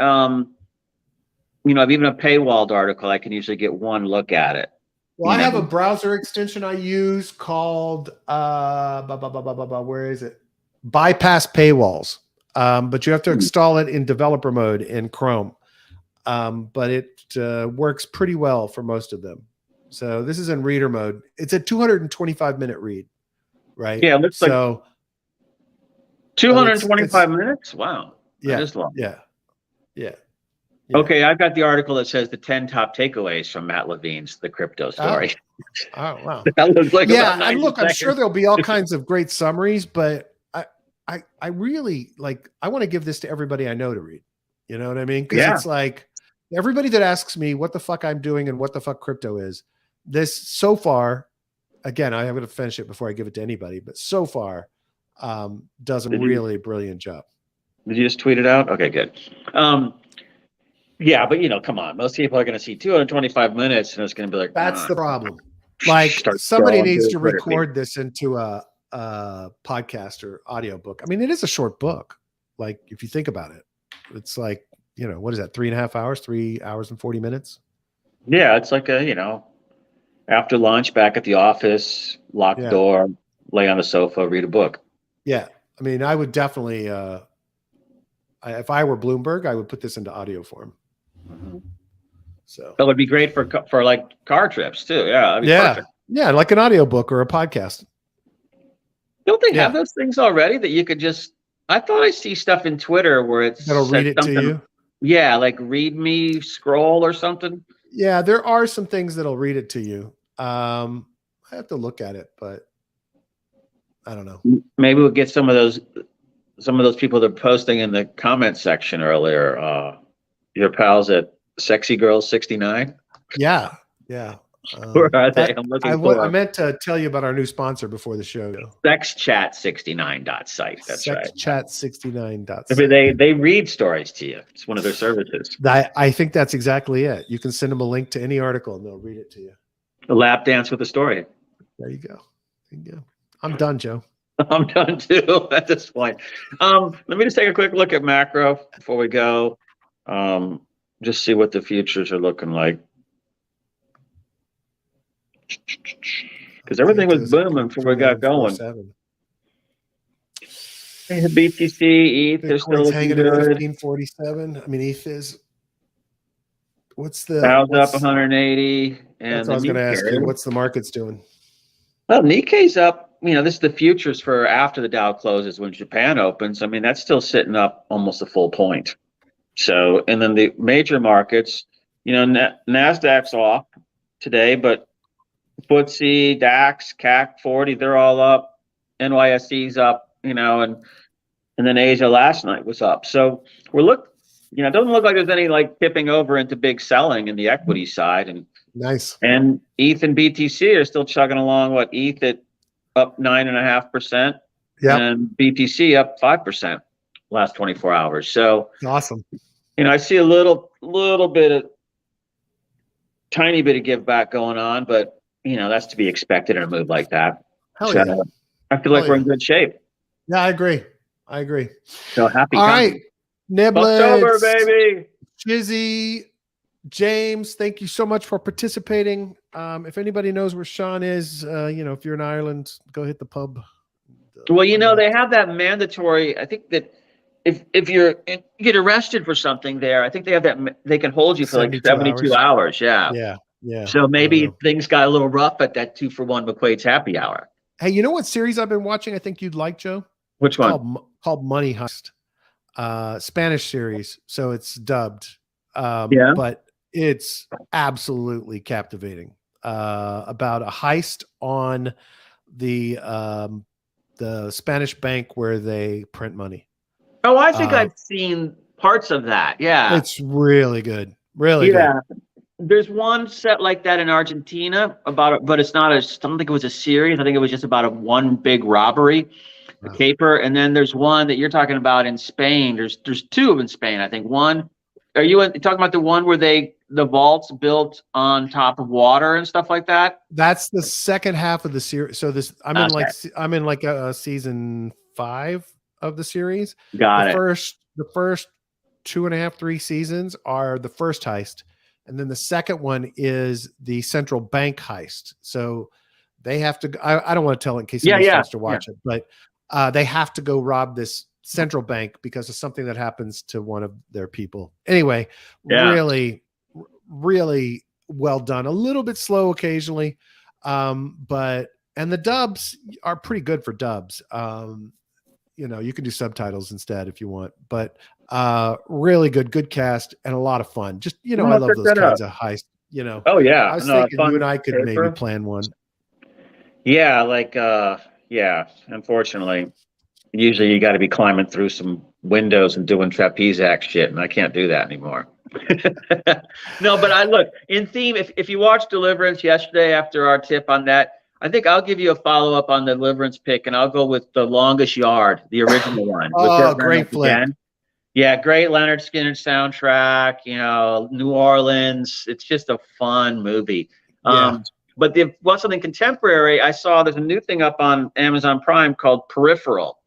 you know, even a paywalled article, I can usually get one look at it.
Well, I have a browser extension I use called, where is it? Bypass paywalls. But you have to install it in developer mode in Chrome. But it works pretty well for most of them. So this is in reader mode. It's a 225-minute read, right?
Yeah, it looks
so.
225 minutes? Wow.
Yeah.
That is long.
Yeah.
Okay, I've got the article that says the 10 top takeaways from Matt Levine's The Crypto Story.
Oh wow.
That looks like
and look, I'm sure there'll be all kinds of great summaries, but I really I want to give this to everybody I know to read. You know what I mean? Because it's like everybody that asks me what the fuck I'm doing and what the fuck crypto is, this so far, again, I have to finish it before I give it to anybody, but so far, does a really brilliant job.
Did you just tweet it out? Okay, good. Yeah, but you know, come on. Most people are going to see 225 minutes and it's going to be like,
that's the problem. Like somebody needs to record this into a podcast or audiobook. I mean, it is a short book. Like if you think about it, it's like, you know, what is that? 3.5 hours, 3 hours and 40 minutes.
Yeah. It's like you know, after lunch, back at the office, lock the door, lay on the sofa, read a book.
Yeah. I mean, I would definitely, if I were Bloomberg, I would put this into audio form. So
that would be great for like car trips too. Yeah. Perfect.
Yeah. Like an audiobook or a podcast.
Don't they have those things already that you could just, I thought I see stuff in Twitter where it'll
read it to you.
Yeah. Like read me scroll or something.
Yeah. There are some things that'll read it to you. I have to look at it, but I don't know.
Maybe we'll get some of those people that are posting in the comment section earlier. Your pals at Sexy Girls 69.
Yeah.
Where are they? I'm looking
I meant to tell you about our new sponsor before the show.
SexChat69.site. That's right.
SexChat69.site.
I mean, they read stories to you. It's one of their services.
I think that's exactly it. You can send them a link to any article and they'll read it to you.
A lap dance with a story.
There you go. I'm done, Joe.
I'm done too at this point. Let me just take a quick look at macro before we go. Just see what the futures are looking like. Because everything was booming before we got going. BTC, ETH, they're still looking
hanging
good.
at 1547. I mean, ETH is. What's the?
Dow's up 180. And
that's what I was going to ask you. What's the market's doing?
Well, Nikkei's up. You know, this is the futures for after the Dow closes when Japan opens. I mean, that's still sitting up almost a full point. So, and then the major markets, you know, NASDAQ's off today, but FTSE, DAX, CAC 40, they're all up. NYSE's up, you know, and then Asia last night was up. So it doesn't look like there's any like tipping over into big selling in the equity side,
Nice.
and ETH and BTC are still chugging along. What, ETH at up 9.5%,
Yep.
and BTC up 5% last 24 hours. So
Awesome.
I see a tiny bit of give back going on, but that's to be expected in a move like that.
Hell
So
yeah.
I feel like we're in good shape.
Yeah, I agree.
So happy.
All right.
October,
Niblets,
baby.
Chizzy, James, thank you so much for participating. If anybody knows where Sean is, if you're in Ireland, go hit the pub.
Well, they have that mandatory. I think that if you get arrested for something there, I think they have that they can hold you for like 72 hours. Yeah. So maybe things got a little rough at that 2-for-1 McQuaid's happy hour.
Hey, you know what series I've been watching? I think you'd like, Joe.
Which one?
Called Money Heist. Spanish series, so it's dubbed. But it's absolutely captivating. About a heist on the Spanish bank where they print money.
Oh, I think I've seen parts of that. Yeah,
it's really good. Really good.
There's one set like that in Argentina but it's not I don't think it was a series. I think it was just about one big robbery, a caper. And then there's one that you're talking about in Spain. There's two of them in Spain. I think one. Are you talking about the one where the vaults built on top of water and stuff like that?
That's the second half of the series. So I'm in like season 5 of the series.
Got it.
The first 2.5, 3 seasons are the first heist. And then the second one is the central bank heist. So they have to, I don't want to tell it in case somebody wants to watch it, but they have to go rob this central bank because of something that happens to one of their people. Anyway, really, really well done. A little bit slow occasionally. And the dubs are pretty good for dubs. You can do subtitles instead if you want, but really good cast and a lot of fun. Just, I love those kinds of heists,
Oh yeah.
I was thinking you and I could maybe plan one.
Yeah. Unfortunately, usually you got to be climbing through some windows and doing trapeze act shit, and I can't do that anymore. No, but I look in theme. If you watched Deliverance yesterday after our tip on that, I think I'll give you a follow-up on the Deliverance pick, and I'll go with The Longest Yard, the original one.
Great flick.
Yeah, great Leonard Skinner soundtrack, New Orleans. It's just a fun movie. But if you want something contemporary, I saw there's a new thing up on Amazon Prime called Peripheral.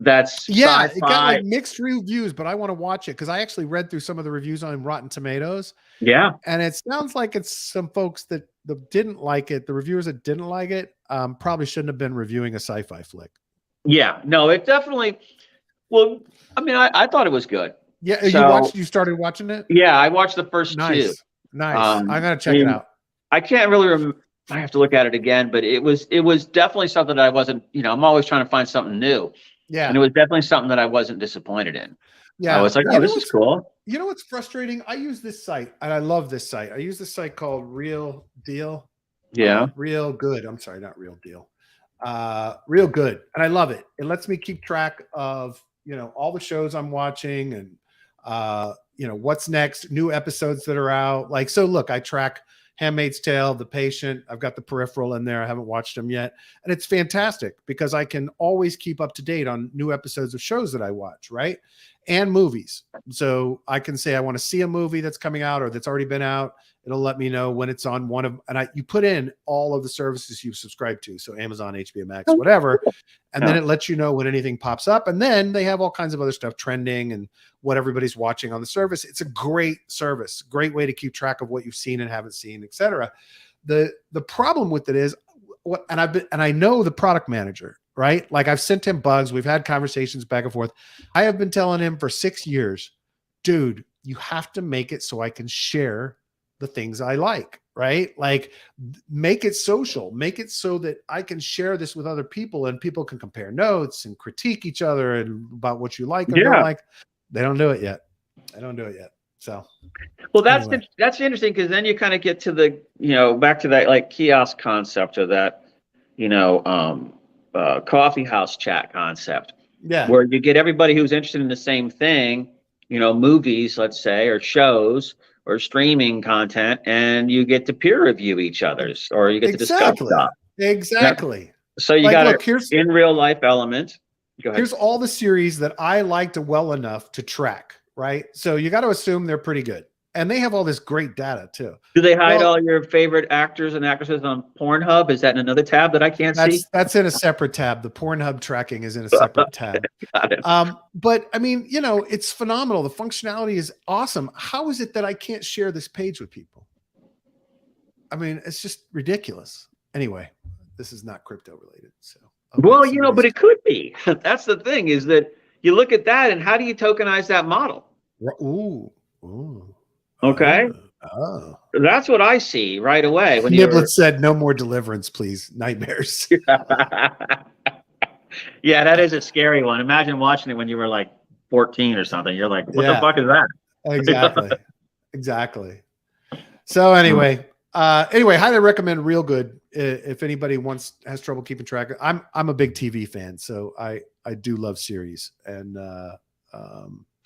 That's
sci-fi.
It
got like mixed reviews, but I want to watch it because I actually read through some of the reviews on Rotten Tomatoes.
Yeah.
And it sounds like it's some folks that didn't like it. The reviewers that didn't like it probably shouldn't have been reviewing a sci-fi flick. Yeah, no, it definitely. Well, I mean, I thought it was good. Yeah, you started watching it? Yeah, I watched the first two. Nice. I'm gonna check it out. I can't really remember. I have to look at it again, but it was definitely something that I wasn't. I'm always trying to find something new. Yeah, and it was definitely something that I wasn't disappointed in. Yeah, I was like, oh, this is cool. You know what's frustrating? I use this site, and I love this site. I use this site called Real Deal. Yeah, Real Good. I'm sorry, not Real Deal. Real Good, and I love it. It lets me keep track of all the shows I'm watching and what's next, new episodes that are out. Like, so look, I track Handmaid's Tale, The Patient. I've got The Peripheral in there. I haven't watched them yet. And it's fantastic because I can always keep up to date on new episodes of shows that I watch, right? And movies. So I can say I want to see a movie that's coming out or that's already been out. It'll let me know when it's on one of, and you put in all of the services you subscribe to. So Amazon, HBO Max, whatever. And then it lets you know when anything pops up. And then they have all kinds of other stuff trending and what everybody's watching on the service. It's a great service, great way to keep track of what you've seen and haven't seen, et cetera. The problem with it is and I know the product manager, right? Like I've sent him bugs. We've had conversations back and forth. I have been telling him for 6 years, dude, you have to make it so I can share the things I like, right? Like make it social, make it so that I can share this with other people and people can compare notes and critique each other and about what you like and don't like. They don't do it yet. So, well, that's interesting because then you kind of get to the, back to that like kiosk concept or that, coffee house chat concept. Yeah. Where you get everybody who's interested in the same thing
movies, let's say, or shows or streaming content, and you get to peer review each other's, or you get to discuss
Exactly.
stuff.
Exactly.
So you
Like,
got
look,
an in real life element. Go ahead.
here's all the series that I liked well enough to track, right? So you got to assume they're pretty good. And they have all this great data too.
Do they hide
Well,
all your favorite actors and actresses on Pornhub? Is that in another tab that I can't see?
that's in a separate tab. The Pornhub tracking is in a separate tab.
Got it.
But I mean, it's phenomenal. The functionality is awesome. How is it that I can't share this page with people? I mean, it's just ridiculous. Anyway, this is not crypto related. So,
well, but it could be. That's the thing, is that you look at that and how do you tokenize that model?
Ooh.
Okay.
Oh.
That's what I see right away. When
Niblet said, "No more deliverance, please. Nightmares."
Yeah, that is a scary one. Imagine watching it when you were like 14 or something. You're like, what the fuck is that?
Exactly. So anyway, highly recommend Real Good if anybody has trouble keeping track. I'm a big TV fan, so I do love series. And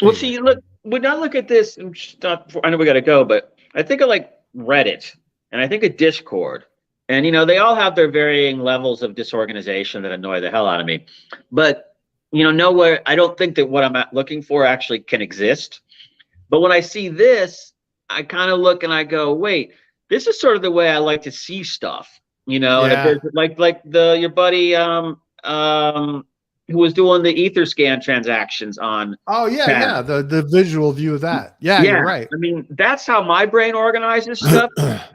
well, see, when I look at this, I know we got to go, but I think of like Reddit, and I think of Discord, and they all have their varying levels of disorganization that annoy the hell out of me. But nowhere, I don't think that what I'm looking for actually can exist. But when I see this, I kind of look and I go, wait, this is sort of the way I like to see stuff, And if there's like your buddy who was doing the Etherscan transactions on.
Oh yeah, the visual view of that. Yeah, you're right.
I mean, that's how my brain organizes stuff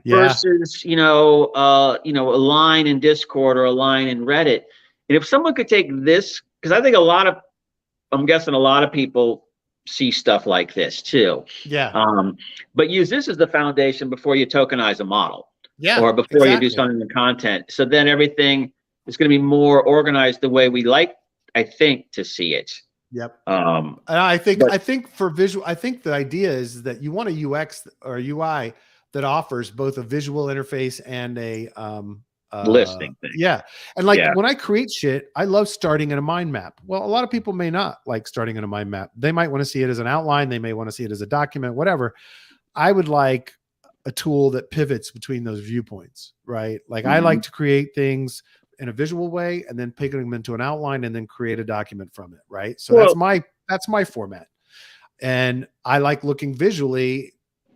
versus a line in Discord or a line in Reddit. And if someone could take this, because I think I'm guessing a lot of people see stuff like this too.
Yeah.
But use this as the foundation before you tokenize a model.
Yeah.
Or before you do something in content. So then everything is going to be more organized the way we like, I think, to see it.
Yep. And I think for visual, I think the idea is that you want a UX or UI that offers both a visual interface and a
listing thing.
Yeah. And when I create shit, I love starting in a mind map. Well, a lot of people may not like starting in a mind map. They might want to see it as an outline. They may want to see it as a document, whatever. I would like a tool that pivots between those viewpoints, right? Like I like to create things in a visual way and then pick them into an outline and then create a document from it, right? So that's my format. And I like looking visually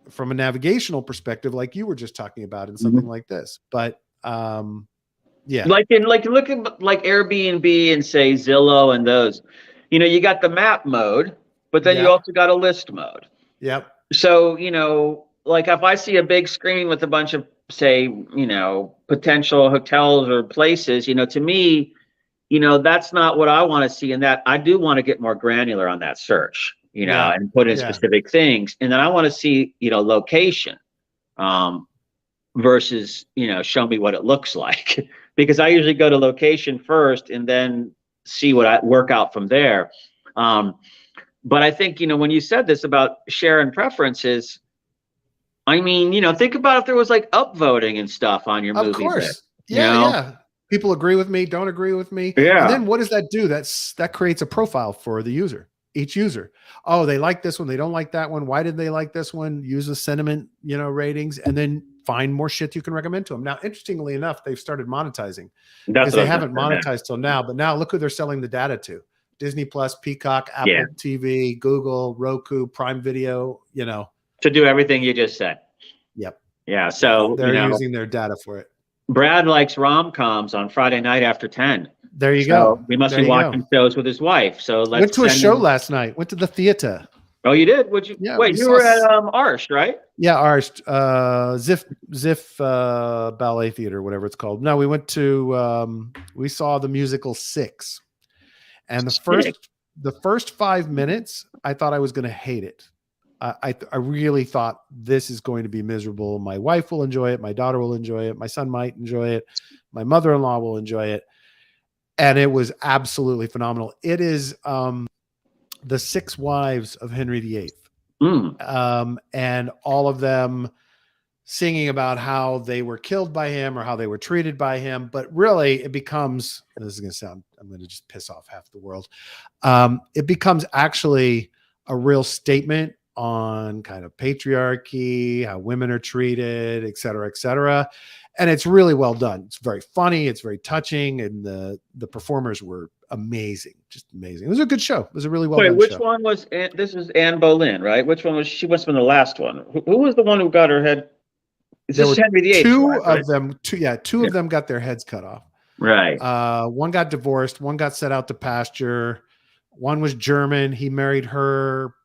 from a navigational perspective, like you were just talking about in something like this. But yeah.
Look at Airbnb and say Zillow and those, you got the map mode, but then you also got a list mode.
Yep.
So, like if I see a big screen with a bunch of, say, potential hotels or places, to me, that's not what I want to see. And that I do want to get more granular on that search, and put in specific things. And then I want to see, location, versus, show me what it looks like, because I usually go to location first and then see what I work out from there. But I think, when you said this about sharing preferences, I mean, think about if there was like upvoting and stuff on your movie. Of
course. Yeah. People agree with me, don't agree with me. Yeah. And then what does that do? That creates a profile for the user, each user. Oh, they like this one. They don't like that one. Why did they like this one? Use the sentiment, ratings, and then find more shit you can recommend to them. Now, interestingly enough, they've started monetizing because they haven't monetized till now, but now look who they're selling the data to. Disney Plus, Peacock, Apple TV, Google, Roku, Prime Video,
to do everything you just said.
Yep.
Yeah. So
they're using their data for it.
Brad likes rom-coms on Friday night after 10.
There you go.
We must be watching shows with his wife. So let's
went to a show last night. Went to the theater.
Oh, you did? Would you? Yeah, wait, you were at Arsht, right?
Yeah, Arsht. Ziff Ballet Theater, whatever it's called. No, we went to we saw the musical Six. And the first 5 minutes, I thought I was going to hate it. I really thought this is going to be miserable. My wife will enjoy it. My daughter will enjoy it. My son might enjoy it. My mother-in-law will enjoy it. And it was absolutely phenomenal. It is the 6 wives of Henry VIII. And all of them singing about how they were killed by him or how they were treated by him. But really, it becomes, this is going to sound, I'm going to just piss off half the world. It becomes actually a real statement on kind of patriarchy, how women are treated, et cetera, et cetera. And it's really well done. It's very funny. It's very touching. And the performers were amazing, just amazing. It was a good show. It was a really well done
which
show.
one was, this is Anne Boleyn, right? Which one was, she must have been the last one. Who was the one who got her head? Is
There
this
were
Henry VIII?
two
wife, right?
of them. Two of them got their heads cut off.
Right.
One got divorced. One got set out to pasture. One was German. He married her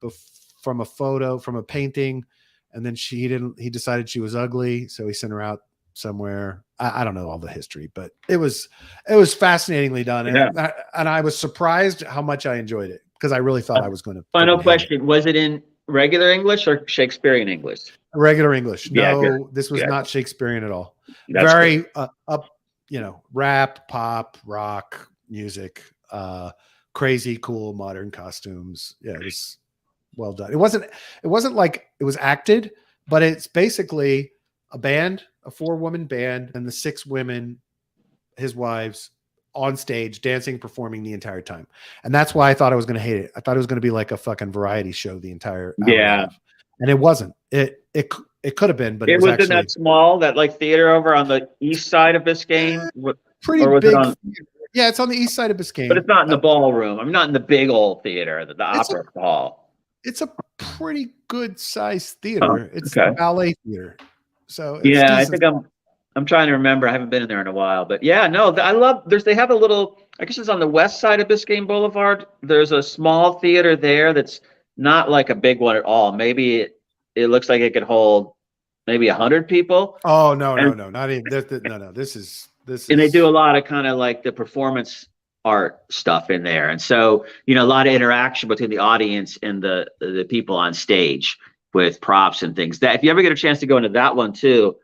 from a photo, from a painting. And then he decided she was ugly. So he sent her out somewhere. I don't know all the history, but it was fascinatingly done. And I was surprised how much I enjoyed it, because I really thought I was going to.
Final question. Was it in regular English or Shakespearean English?
Regular English. No,
Yeah,
this was not Shakespearean at all.
That's
Very up, rap, pop, rock music, crazy, cool, modern costumes. Yeah, it was well done. It wasn't like it was acted, but it's basically a band, a 4-woman band, and the 6 women, his wives, on stage dancing, performing the entire time. And that's why I thought I was going to hate it. I thought it was going to be like a fucking variety show the entire hour.
Yeah.
And it wasn't. It could have been, but
it was
actually
in that small, that like theater over on the east side of Biscayne.
pretty big. Yeah, it's on the east side of Biscayne.
But it's not in the ballroom. I'm not in the big old theater, the opera hall.
It's a pretty good sized theater. It's a ballet theater. So it's
yeah,
decent.
I think I'm trying to remember. I haven't been in there in a while, but yeah, no, I love. They have a little. I guess it's on the west side of Biscayne Boulevard. There's a small theater there that's not like a big one at all. Maybe it looks like it could hold maybe 100 people.
Oh no, not even. No. This is.
And they do a lot of kind of like the performance art stuff in there, and so a lot of interaction between the audience and the people on stage with props and things. That if you ever get a chance to go into that one too,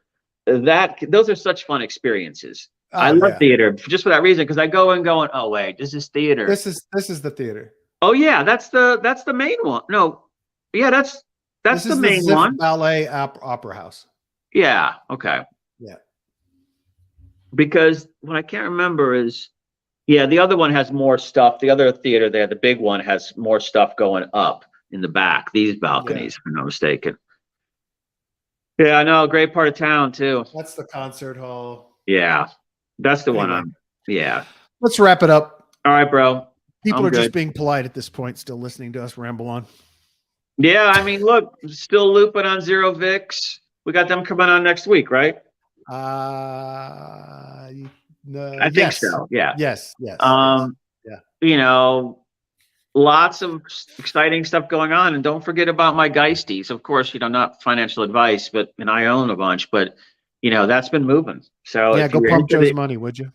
those are such fun experiences. I love theater just for that reason, because I go and going, oh wait, this is theater.
This is the theater.
Oh yeah, that's the main one. No, yeah, that's the main one.
Ballet Opera House.
Yeah. Okay.
Yeah.
Because what I can't remember is, the other one has more stuff. The other theater there, the big one, has more stuff going up in the back. These balconies, if I'm not mistaken. Yeah, I know. Great part of town too.
That's the concert hall.
Yeah, that's the one. Yeah.
Let's wrap it up.
All right, bro.
People are just being polite at this point, still listening to us ramble on.
Yeah, I mean, look, still looping on Zero VIX. We got them coming on next week, right?
I
think so. Yeah.
Yes.
Lots of exciting stuff going on, and don't forget about my Geisties. Of course, not financial advice, but I own a bunch. But that's been moving. So
yeah, go pump Joe's money, would you?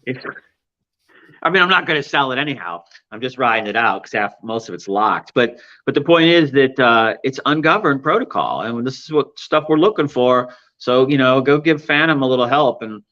I mean, I'm not going to sell it anyhow. I'm just riding it out because most of it's locked. But the point is that it's ungoverned protocol, and this is what stuff we're looking for. So go give Phantom a little help and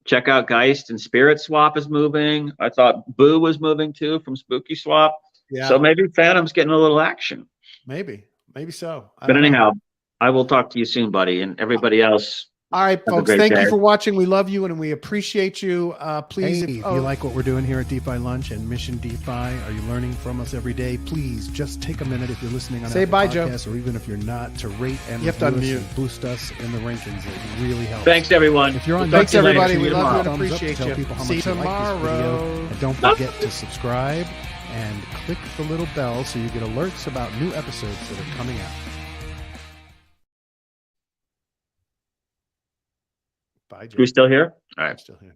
check out Geist. And Spirit Swap is moving. I thought Boo was moving too from Spooky Swap. Yeah. So maybe Phantom's getting a little action.
Maybe so.
But anyhow, I will talk to you soon, buddy, and everybody else.
All right, folks. Thank you for watching. We love you and we appreciate you. Please, if you like what we're doing here at DeFi Lunch and Mission DeFi, are you learning from us every day? Please just take a minute if you're listening on Apple Podcasts, or even if you're not, to rate and review us and boost us in the rankings. It really helps.
Thanks, everyone.
If you're on, thanks everybody. We love you and appreciate you. See you tomorrow. And don't forget to subscribe and click the little bell so you get alerts about new episodes that are coming out. Bye, Joe.
Are we still here? All right.
Still here.